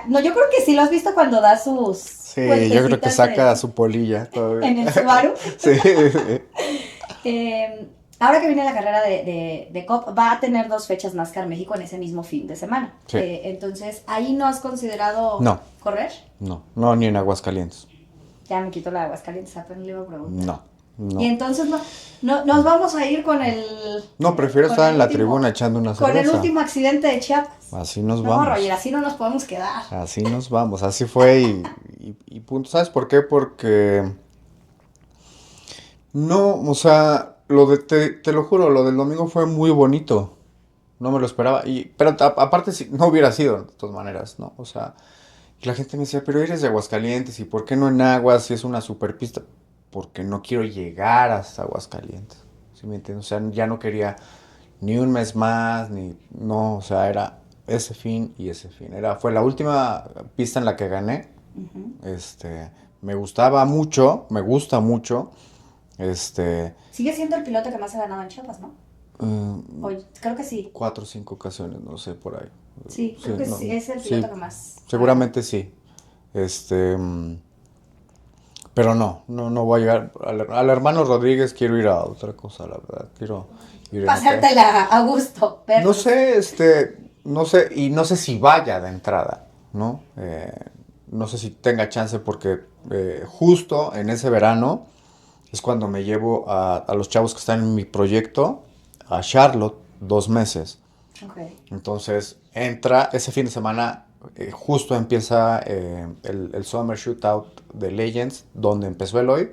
No, yo creo que sí lo has visto cuando da sus Sí, yo creo que vueltecitas saca su polilla en todavía. el Subaru. Sí. Ahora que viene la carrera de COP, va a tener 2 fechas NASCAR México en ese mismo fin de semana. Sí. Entonces, ¿ahí no has considerado No. correr? No, ni en Aguascalientes. Ya me quito la de Aguascalientes, apenas le iba a preguntar. No. Y entonces nos vamos a ir con el... No, prefiero con estar el en la último- tribuna echando una Con el cerveza. último accidente de Chiapas. Así nos No, vamos. Roger, así no nos podemos quedar. Así nos vamos. Así fue y punto. ¿Sabes por qué? Porque no, o sea, te lo juro, lo del domingo fue muy bonito. No me lo esperaba. Pero aparte, si no hubiera sido de todas maneras, ¿no? O sea, y la gente me decía, pero eres de Aguascalientes, ¿y por qué no en Aguas si es una super pista? Porque no quiero llegar hasta Aguascalientes. ¿Sí me entiendes? O sea, ya no quería ni un mes más, no, o sea, era ese fin y ese fin. Fue la última pista en la que gané. Me gustaba mucho, me gusta mucho. Sigue siendo el piloto que más ha ganado en Chiapas, ¿no? Oye, creo que sí. 4 o 5 ocasiones, no sé, por ahí. Sí, creo que no, sí, es el piloto que más. seguramente sí. Pero no voy a llegar. Al hermano Rodríguez quiero ir a otra cosa, la verdad. Quiero ir en Pasártela a gusto. No sé, no sé, y no sé si vaya de entrada, ¿no? No sé si tenga chance porque justo en ese verano es cuando me llevo a los chavos que están en mi proyecto a Charlotte 2 meses. Okay. Entonces entra ese fin de semana, justo empieza el Summer Shootout de Legends, donde empezó el hoy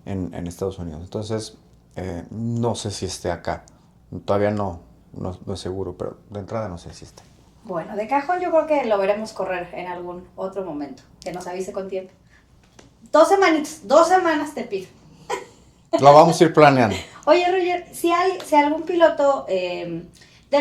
en Estados Unidos. Entonces no sé si esté acá. Todavía no es seguro, pero de entrada no sé si esté. Bueno, de cajón yo creo que lo veremos correr en algún otro momento, que nos avise con tiempo. 2 semanas te pido. Lo vamos a ir planeando. Oye, Roger, si algún piloto de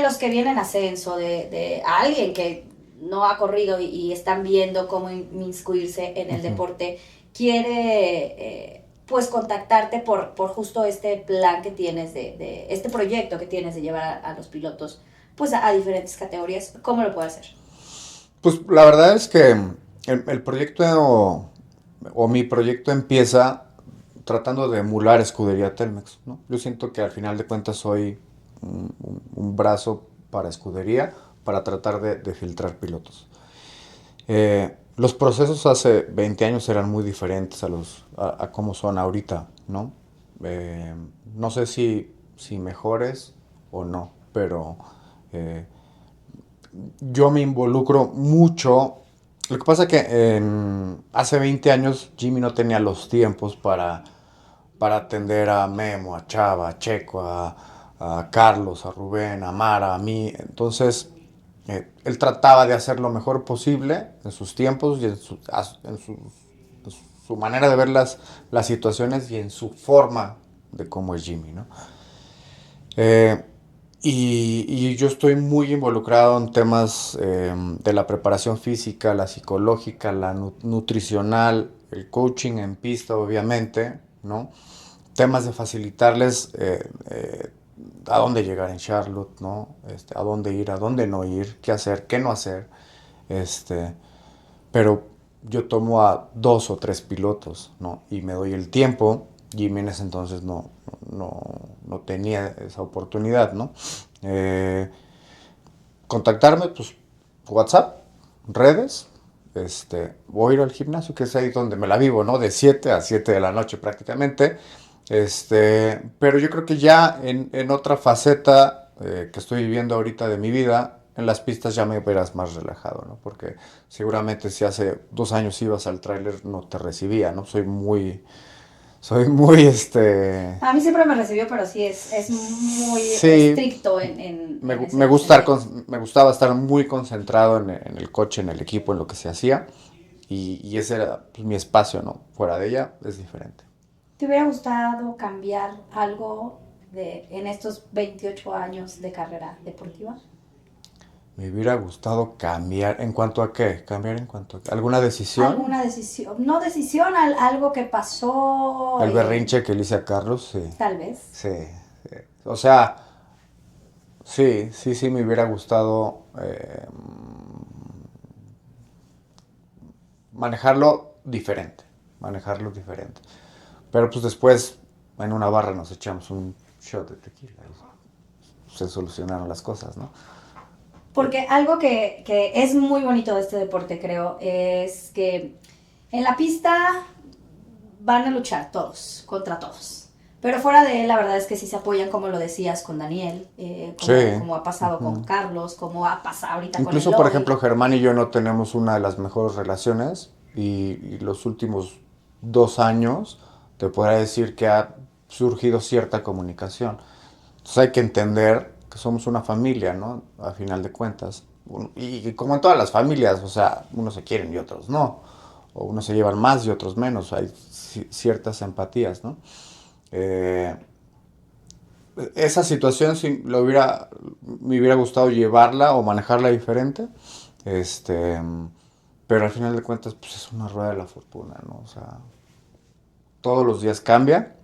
los que vienen en ascenso, de alguien que no ha corrido y están viendo cómo inmiscuirse en el deporte, quiere pues contactarte por justo este plan que tienes, de este proyecto que tienes de llevar a los pilotos pues a diferentes categorías, ¿cómo lo puede hacer? Pues la verdad es que el proyecto o mi proyecto empieza tratando de emular Escudería Telmex, ¿no? Yo siento que al final de cuentas soy un brazo para Escudería, para tratar de filtrar pilotos. Los procesos hace 20 años eran muy diferentes a cómo son ahorita, ¿no? No sé si mejores o no, pero yo me involucro mucho. Lo que pasa es que hace 20 años Jimmy no tenía los tiempos para atender a Memo, a Chava, a Checo, a Carlos, a Rubén, a Mara, a mí. Entonces, él trataba de hacer lo mejor posible en sus tiempos y en su manera de ver las situaciones y en su forma de cómo es Jimmy, ¿no? Y yo estoy muy involucrado en temas de la preparación física, la psicológica, la nutricional, el coaching en pista, obviamente, ¿no? Temas de facilitarles a dónde llegar en Charlotte, ¿no? A dónde ir, a dónde no ir, qué hacer, qué no hacer. Pero yo tomo a 2 o 3 pilotos, ¿no? Y me doy el tiempo. Jimmy en ese entonces no tenía esa oportunidad, ¿no? Contactarme, pues, WhatsApp, redes, voy a ir al gimnasio, que es ahí donde me la vivo, ¿no? De 7 a 7 de la noche prácticamente. Pero yo creo que ya en otra faceta que estoy viviendo ahorita de mi vida, en las pistas ya me verás más relajado, ¿no? Porque seguramente si hace 2 años ibas al tráiler no te recibía, ¿no? Soy muy, A mí siempre me recibió, pero sí es muy sí, estricto en me ese gusta sentido. me gustaba estar muy concentrado en el coche, en el equipo, en lo que se hacía. Y ese era pues, mi espacio, ¿no? Fuera de ella es diferente. ¿Te hubiera gustado cambiar algo en estos 28 años de carrera deportiva? Me hubiera gustado cambiar. ¿En cuanto a qué? ¿Cambiar en cuanto a qué? ¿Alguna decisión? ¿Alguna decisión? No decisión, algo que pasó, El berrinche que le hice a Carlos, sí. tal vez. Sí, sí. O sea, sí, me hubiera gustado manejarlo diferente. Manejarlo diferente. Pero pues después en una barra nos echamos un shot de tequila y se solucionaron las cosas, ¿no? Porque algo que es muy bonito de este deporte, creo, es que en la pista van a luchar todos, contra todos. Pero fuera de él, la verdad es que sí se apoyan, como lo decías, con Daniel, Sí. como ha pasado con Ujú. Carlos, como ha pasado ahorita con Incluso, por Eloy. ejemplo, Germán y yo no tenemos una de las mejores relaciones y los últimos 2 años te podría decir que ha surgido cierta comunicación. Entonces hay que entender que somos una familia, ¿no? A final de cuentas. Y como en todas las familias, o sea, unos se quieren y otros no. O unos se llevan más y otros menos. Hay ciertas empatías, ¿no? Eh, esa situación si me hubiera gustado llevarla o manejarla diferente. Este, pero al final de cuentas, pues es una rueda de la fortuna, ¿no? O sea, todos los días cambia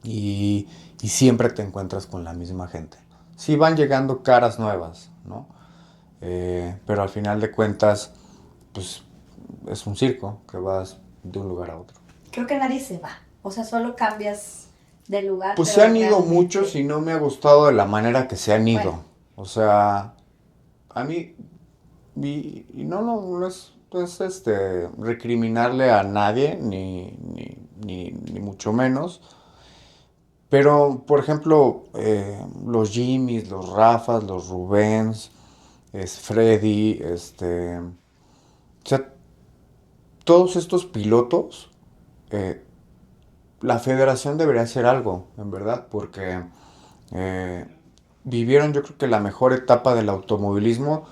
y, y siempre te encuentras con la misma gente. Sí van llegando caras nuevas, ¿no? Pero al final de cuentas, pues es un circo que vas de un lugar a otro. Creo que nadie se va. O sea, solo cambias de lugar, Pues se pero han ido muchos realmente, y no me ha gustado de la manera que se han bueno, ido. O sea, a mí y no es, recriminarle a nadie, ni mucho menos. Pero, por ejemplo, los Jimmys, los Rafas, los Rubens, Freddy, o sea, todos estos pilotos, eh, la federación debería hacer algo, en verdad, porque eh, vivieron yo creo que la mejor etapa del automovilismo.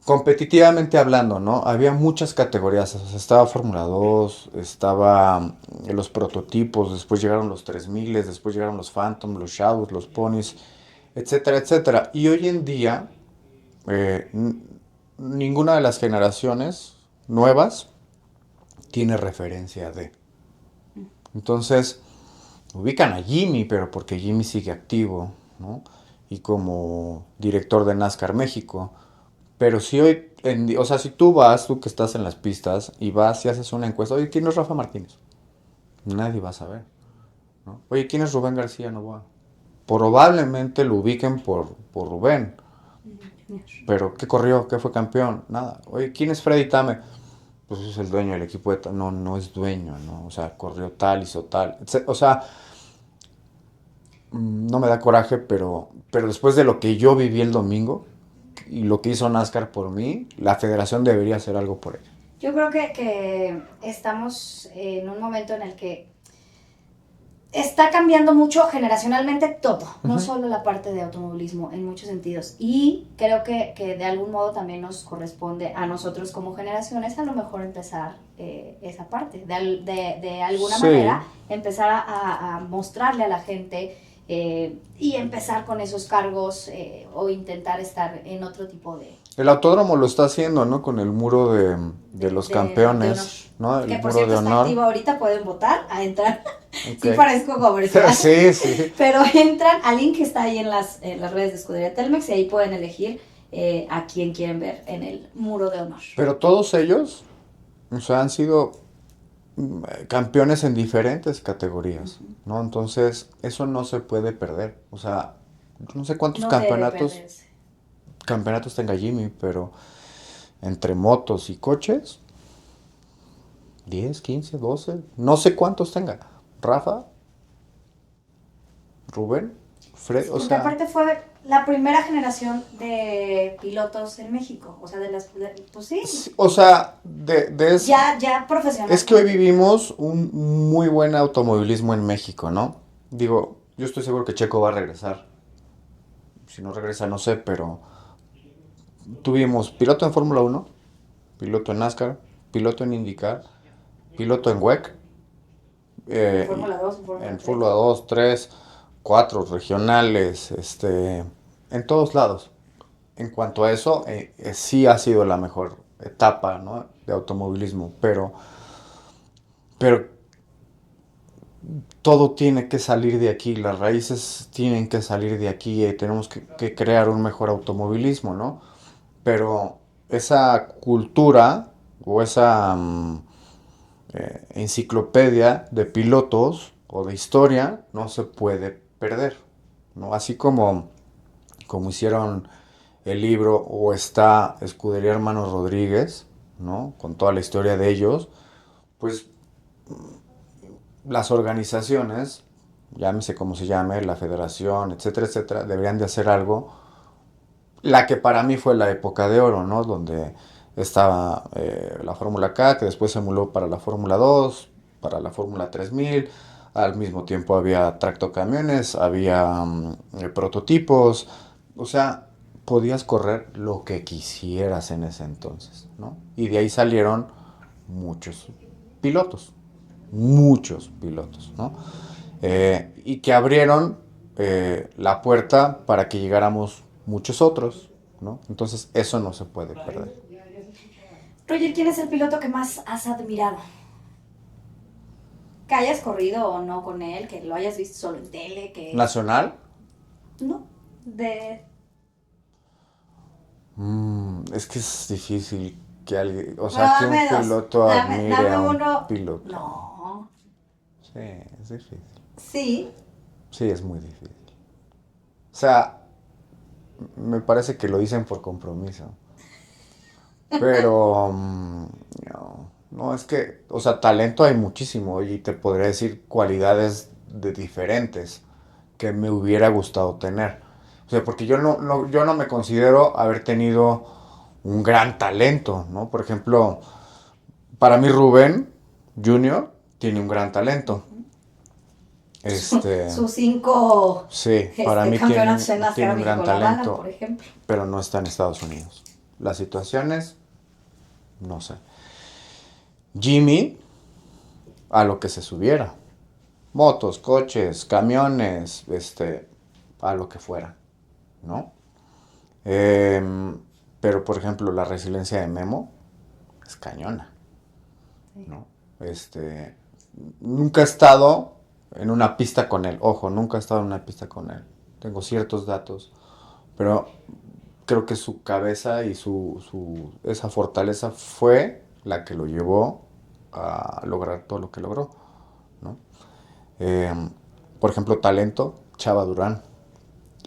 Competitivamente hablando, ¿no? Había muchas categorías. O sea, estaba Fórmula 2, estaba los prototipos, después llegaron los 3000, después llegaron los Phantom, los Shadows, los Ponies, etcétera, etcétera. Y hoy en día, eh, ninguna de las generaciones nuevas tiene referencia de. Entonces, ubican a Jimmy, pero porque Jimmy sigue activo, ¿no? Y como director de NASCAR México. Pero si hoy, o sea, si tú que estás en las pistas, y vas y haces una encuesta, oye, ¿quién es Rafa Martínez? Nadie va a saber, ¿no? Oye, ¿quién es Rubén García Novoa? Probablemente lo ubiquen por Rubén, pero ¿qué corrió? ¿Qué fue campeón? Nada. Oye, ¿quién es Freddy Tame? Pues es el dueño del equipo de no, no es dueño, ¿no? O sea, corrió tal, hizo tal. O sea, no me da coraje, pero después de lo que yo viví el domingo y lo que hizo NASCAR por mí, la federación debería hacer algo por ella. yo creo que estamos en un momento en el que está cambiando mucho generacionalmente todo, no Ujú. solo la parte de automovilismo, en muchos sentidos. Y creo que de algún modo también nos corresponde a nosotros como generaciones a lo mejor empezar esa parte, de alguna Sí, manera empezar a mostrarle a la gente y empezar con esos cargos o intentar estar en otro tipo el autódromo lo está haciendo, ¿no? Con el muro de los de honor. campeones, ¿no? El Que por muro de cierto está honor. activo ahorita, pueden votar a entrar. Ok. Sí parezco comercial. Sí, sí. Pero entran al link que está ahí en las redes de Escudería Telmex y ahí pueden elegir a quién quieren ver en el muro de honor. Pero todos ellos, o sea, han sido campeones en diferentes categorías, Uh-huh. ¿no? Entonces, eso no se puede perder. O sea, no sé cuántos No debe perderse. campeonatos tenga Jimmy, pero entre motos y coches, 10, 15, 12, no sé cuántos tenga. Rafa, Rubén, Fred, Sí, o porque sea, aparte fue la primera generación de pilotos en México, o sea, pues sí, o sea, ya es que hoy profesionalmente. vivimos un muy buen automovilismo en México, ¿no? Digo, yo estoy seguro que Checo va a regresar. Si no regresa, no sé, pero tuvimos piloto en Fórmula 1, piloto en NASCAR, piloto en IndyCar, piloto en WEC, En Fórmula 2, en Fórmula en 3. Fórmula 2, 3, 4 regionales, en todos lados. En cuanto a eso, sí ha sido la mejor etapa, ¿no?, de automovilismo, pero todo tiene que salir de aquí, las raíces tienen que salir de aquí y tenemos que crear un mejor automovilismo, ¿no? Pero esa cultura o esa enciclopedia de pilotos o de historia no se puede perder, ¿no? Así como hicieron el libro o está Escudería Hermanos Rodríguez, ¿no?, con toda la historia de ellos, pues las organizaciones, llámese como se llame, la federación, etcétera, etcétera, deberían de hacer algo. La que para mí fue la época de oro, ¿no? Donde estaba la Fórmula K, que después se emuló para la Fórmula 2, para la Fórmula 3000. Al mismo tiempo había tractocamiones, había prototipos. O sea, podías correr lo que quisieras en ese entonces, ¿no? Y de ahí salieron muchos pilotos, muchos pilotos, ¿no? Y que abrieron la puerta para que llegáramos muchos otros, ¿no? Entonces eso no se puede perder. Roger, ¿quién es el piloto que más has admirado? Que hayas corrido o no con él, que lo hayas visto solo en tele, que... Nacional, No, de... es que es difícil que alguien, o Bueno, sea, que un dame dos. piloto admire Dame a un uno. piloto. No. Sí, es difícil. Sí. Sí, es muy difícil. O sea, me parece que lo dicen por compromiso. Pero no, no, es que, o sea, talento hay muchísimo y te podría decir cualidades de diferentes que me hubiera gustado tener. O sea, porque yo no me considero haber tenido un gran talento, ¿no? Por ejemplo, para mí Rubén Junior tiene un gran talento. Este, Sus cinco sí, para mí campeonatos en tiene NASCAR un México gran lo avalan, por talento, ejemplo. pero no está en Estados Unidos. Las situaciones, no sé. Jimmy, a lo que se subiera. Motos, coches, camiones, a lo que fuera, ¿no? Eh, pero, por ejemplo, la resiliencia de Memo es cañona, Sí. ¿no? Nunca he estado en una pista con él, ojo, nunca he estado en una pista con él. Tengo ciertos datos, pero creo que su cabeza y esa fortaleza fue la que lo llevó a lograr todo lo que logró, ¿no? Eh, por ejemplo, talento, Chava Durán.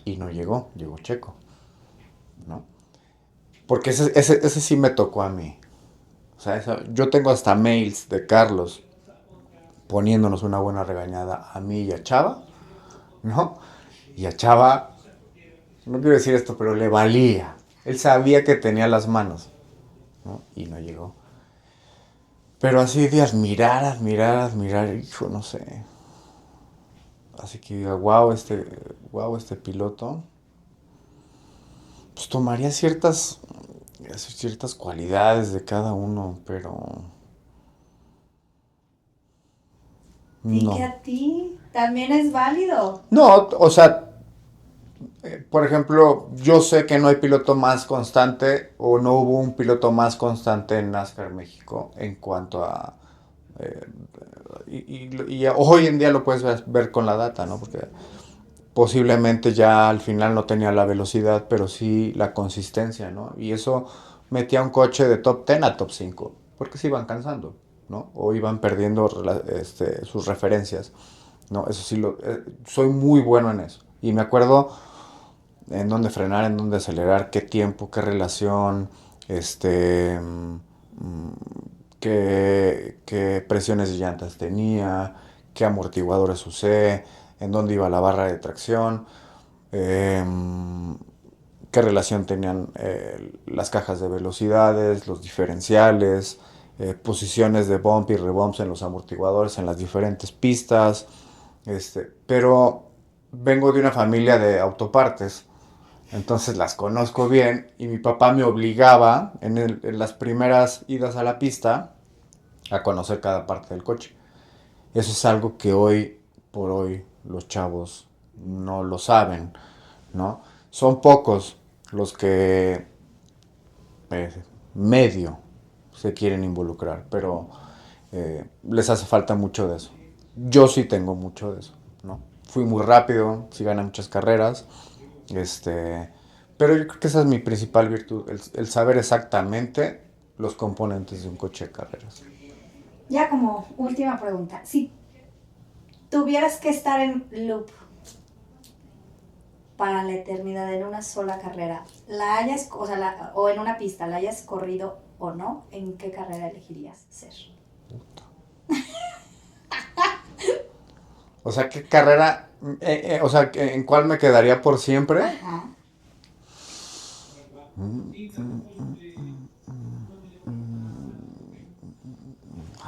Y no llegó, llegó Checo, ¿no? Porque ese sí me tocó a mí. O sea, yo tengo hasta mails de Carlos poniéndonos una buena regañada a mí y a Chava, ¿no? Y a Chava, no quiero decir esto, pero le valía. Él sabía que tenía las manos, ¿no? Y no llegó. Pero así de admirar, hijo, no sé. Así que diga, wow, este piloto. Pues tomaría ciertas cualidades de cada uno, pero Y que no. a ti también es válido. No, o sea, por ejemplo, yo sé que no hay piloto más constante o no hubo un piloto más constante en NASCAR México en cuanto a... eh, y hoy en día lo puedes ver con la data, ¿no? Porque posiblemente ya al final no tenía la velocidad, pero sí la consistencia, ¿no? Y eso metía un coche de top 10 a top 5 porque se iban cansando, ¿no? O iban perdiendo sus referencias, ¿no? Eso sí, soy muy bueno en eso. Y me acuerdo en dónde frenar, en dónde acelerar, qué tiempo, qué relación, qué presiones de llantas tenía, qué amortiguadores usé, en dónde iba la barra de tracción, eh, qué relación tenían las cajas de velocidades, los diferenciales, posiciones de bump y rebumps en los amortiguadores en las diferentes pistas. Pero vengo de una familia de autopartes, entonces las conozco bien y mi papá me obligaba en las primeras idas a la pista a conocer cada parte del coche. Eso es algo que hoy por hoy los chavos no lo saben, ¿no? Son pocos los que eh, medio se quieren involucrar, pero les hace falta mucho de eso. Yo sí tengo mucho de eso, ¿no? Fui muy rápido, sí gané muchas carreras, pero yo creo que esa es mi principal virtud, el saber exactamente los componentes de un coche de carreras. Ya como última pregunta, si tuvieras que estar en loop para la eternidad en una sola carrera, o en una pista, la hayas corrido o no, ¿en qué carrera elegirías ser? O sea, ¿qué carrera? O sea, ¿en cuál me quedaría por siempre? Ajá.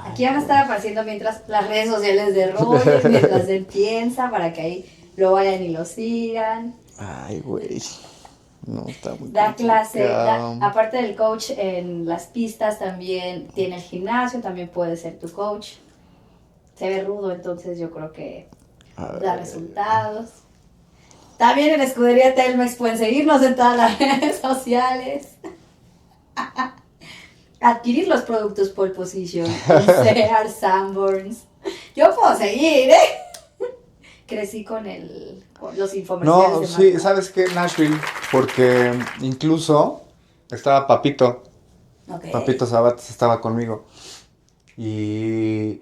Aquí van a estar apareciendo mientras las redes sociales de Roger, mientras él piensa, para que ahí lo vayan y lo sigan. Ay, güey. No, está muy Da clase, complicado. aparte del coach en las pistas, también tiene el gimnasio, también puede ser tu coach. Se ve rudo, entonces yo creo que da resultados. También en Escudería Telmex pueden seguirnos en todas las redes sociales. Adquirir los productos Pole Position, Sear, Sanborns. Yo puedo seguir, ¿eh? Crecí con los infomerciales. No, de sí, marca. ¿sabes qué? Nashville, porque incluso estaba Papito. Okay. Papito Sabates estaba conmigo. Y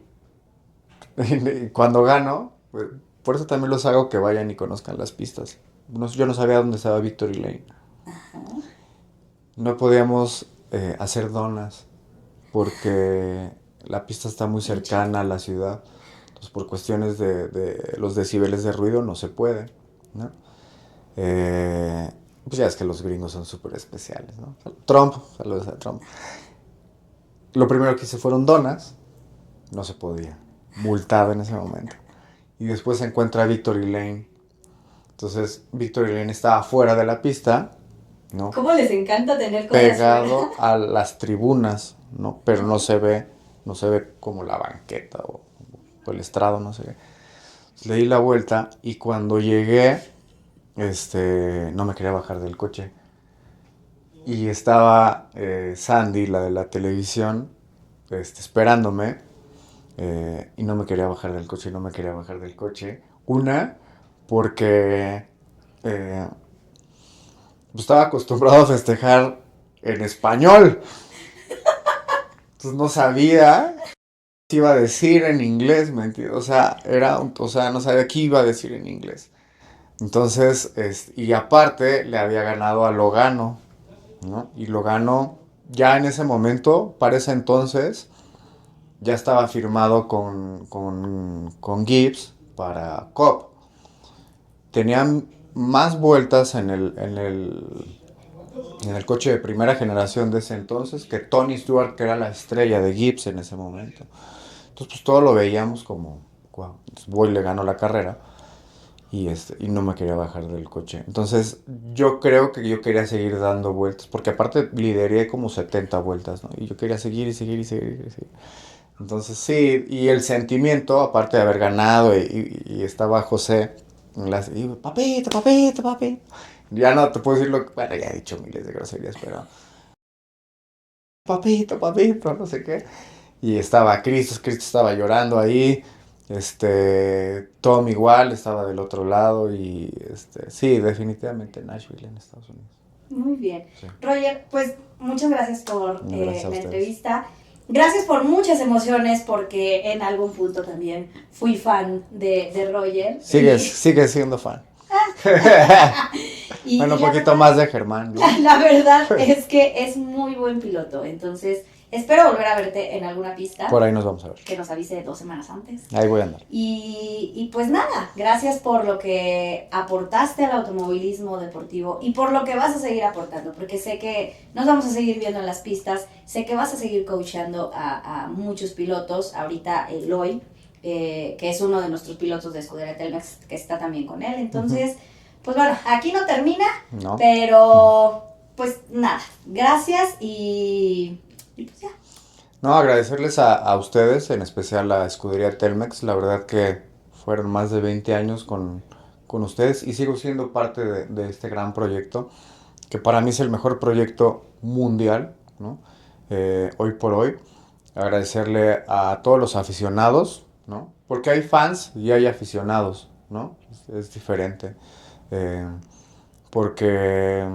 cuando gano, pues, por eso también los hago que vayan y conozcan las pistas. Yo no sabía dónde estaba Victory Lane. Ajá. No podíamos hacer donas porque la pista está muy cercana a la ciudad. Entonces, por cuestiones de los decibeles de ruido no se puede, ¿no? Pues ya es que los gringos son súper especiales, ¿no? Trump, saludos a Trump. Lo primero que hice fueron donas, no se podía, multado en ese momento. Y después se encuentra Victory Lane. Entonces, Victory Lane estaba fuera de la pista, ¿no? ¿Cómo les encanta tener cosas Pegado fuera? a las tribunas, ¿no? Pero no se ve como la banqueta o el estrado, no se ve. Le di la vuelta y cuando llegué, no me quería bajar del coche. Y estaba Sandy, la de la televisión, esperándome. Y no me quería bajar del coche, Una, porque pues estaba acostumbrado a festejar en español. Entonces no sabía qué iba a decir en inglés, ¿me entiendes? O sea, no sabía qué iba a decir en inglés. Entonces, y aparte le había ganado a Logano, ¿no? Y Logano ya en ese momento, para ese entonces, ya estaba firmado con Gibbs para Cobb. Tenían más vueltas en el coche de primera generación de ese entonces que Tony Stewart, que era la estrella de Gibbs en ese momento. Entonces, pues todo lo veíamos como, wow. Boy le ganó la carrera y no me quería bajar del coche. Entonces, yo creo que yo quería seguir dando vueltas, porque aparte lideré como 70 vueltas, ¿no? Y yo quería seguir y seguir y seguir y seguir. Entonces, sí, y el sentimiento, aparte de haber ganado, y estaba José, y papito, papito, papito. Ya no te puedo decir bueno, ya he dicho miles de groserías, pero papito, papito, no sé qué. Y estaba Cristo estaba llorando ahí. Tom igual estaba del otro lado y sí, definitivamente Nashville en Estados Unidos. Muy bien. Sí. Roger, pues muchas gracias por Gracias a la ustedes. entrevista. Gracias por muchas emociones porque en algún punto también fui fan de Roger. Sigue siendo fan. Bueno, un poquito más de Germán, ¿no? La verdad es que es muy buen piloto, entonces espero volver a verte en alguna pista. Por ahí nos vamos a ver. Que nos avise 2 semanas antes. Ahí voy a andar. Y pues nada, gracias por lo que aportaste al automovilismo deportivo y por lo que vas a seguir aportando, porque sé que nos vamos a seguir viendo en las pistas, sé que vas a seguir coachando a muchos pilotos, ahorita Eloy, que es uno de nuestros pilotos de Escudería Telmex, que está también con él, entonces, pues bueno, aquí no termina, No. pero pues nada, gracias y pues ya. No, agradecerles a ustedes, en especial a Escudería Telmex. La verdad que fueron más de 20 años con ustedes y sigo siendo parte de este gran proyecto, que para mí es el mejor proyecto mundial, ¿no? Hoy por hoy. Agradecerle a todos los aficionados, ¿no? Porque hay fans y hay aficionados, ¿no? Es diferente. Eh, porque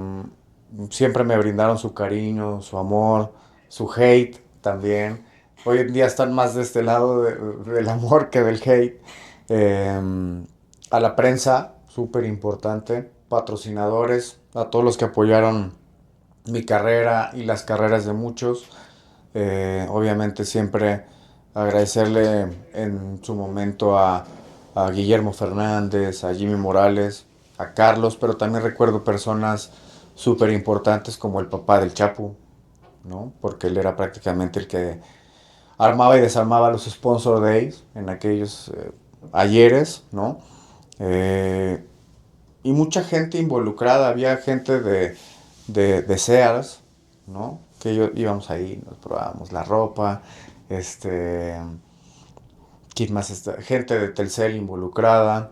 siempre me brindaron su cariño, su amor, su hate también. Hoy en día están más de este lado del amor que del hate. A la prensa, súper importante. Patrocinadores, a todos los que apoyaron mi carrera y las carreras de muchos. Obviamente siempre agradecerle en su momento a Guillermo Fernández, a Jimmy Morales, a Carlos, pero también recuerdo personas súper importantes como el papá del Chapu, ¿no? Porque él era prácticamente el que armaba y desarmaba los sponsor days en aquellos ayeres, ¿no? Y mucha gente involucrada, había gente de Sears, ¿no? Que íbamos ahí, nos probábamos la ropa, ¿quién más está? Gente de Telcel involucrada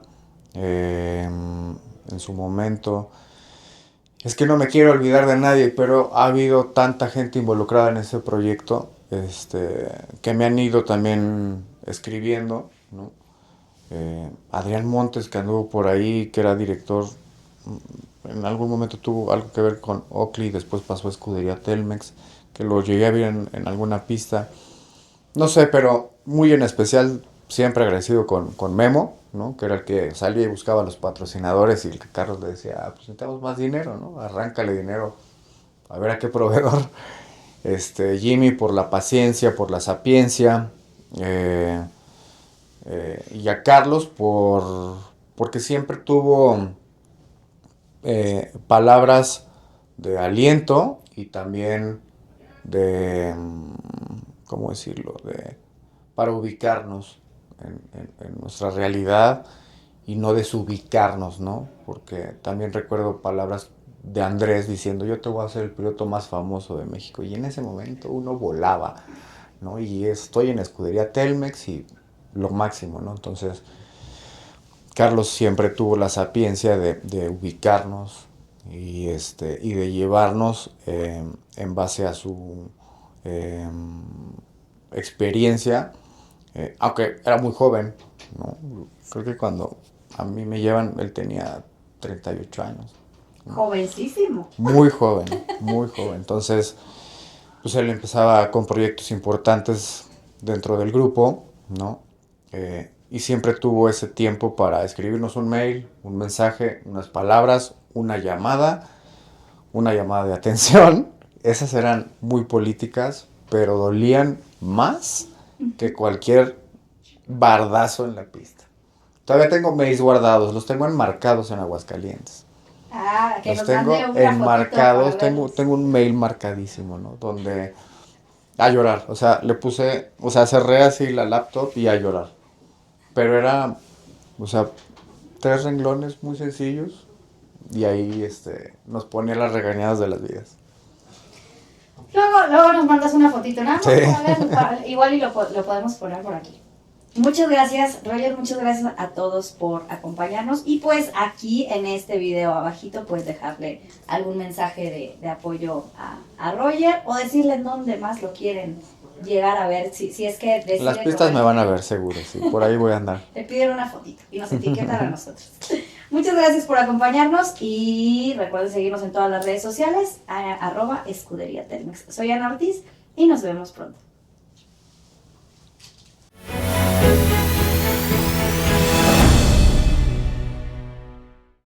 en su momento. Es que no me quiero olvidar de nadie, pero ha habido tanta gente involucrada en este proyecto que me han ido también escribiendo, ¿no? Adrián Montes, que anduvo por ahí, que era director, en algún momento tuvo algo que ver con Oakley, después pasó a Escudería Telmex, que lo llegué a ver en alguna pista. No sé, pero muy en especial, siempre agradecido con Memo, ¿no? Que era el que salía y buscaba a los patrocinadores y el que Carlos le decía, pues necesitamos más dinero, ¿no? Arráncale dinero, a ver a qué proveedor. Jimmy por la paciencia, por la sapiencia, y a Carlos porque siempre tuvo palabras de aliento y también de, ¿cómo decirlo? Para ubicarnos en nuestra realidad y no desubicarnos, ¿no? Porque también recuerdo palabras de Andrés diciendo, yo te voy a hacer el piloto más famoso de México. Y en ese momento uno volaba, ¿no? Y estoy en Escudería Telmex y lo máximo, ¿no? Entonces, Carlos siempre tuvo la sapiencia de ubicarnos y de llevarnos en base a su experiencia, aunque era muy joven, ¿no? Creo que cuando a mí me llevan, él tenía 38 años. ¿No? Jovencísimo. Muy joven, muy joven. Entonces, pues él empezaba con proyectos importantes dentro del grupo, ¿no? Y siempre tuvo ese tiempo para escribirnos un mail, un mensaje, unas palabras, una llamada de atención. Esas eran muy políticas, pero dolían más que cualquier bardazo en la pista. Todavía tengo mails guardados, los tengo enmarcados en Aguascalientes. Ah, que los tengo enmarcados, tengo un mail marcadísimo, ¿no? Donde a llorar, o sea, cerré así la laptop y a llorar. Pero era, o sea, 3 renglones muy sencillos y ahí nos ponía las regañadas de las vidas. Luego nos mandas una fotito, ¿no? Sí. Igual y lo podemos poner por aquí. Muchas gracias, Roger, muchas gracias a todos por acompañarnos. Y pues aquí en este video abajito puedes dejarle algún mensaje de apoyo a Roger o decirle en dónde más lo quieren llegar a ver. Si es que deciden las pistas me van a ver seguro, sí, por ahí voy a andar. Te piden una fotito y nos etiquetan a nosotros. Muchas gracias por acompañarnos y recuerden seguirnos en todas las redes sociales, @Escudería Telmex. Soy Ana Ortiz y nos vemos pronto.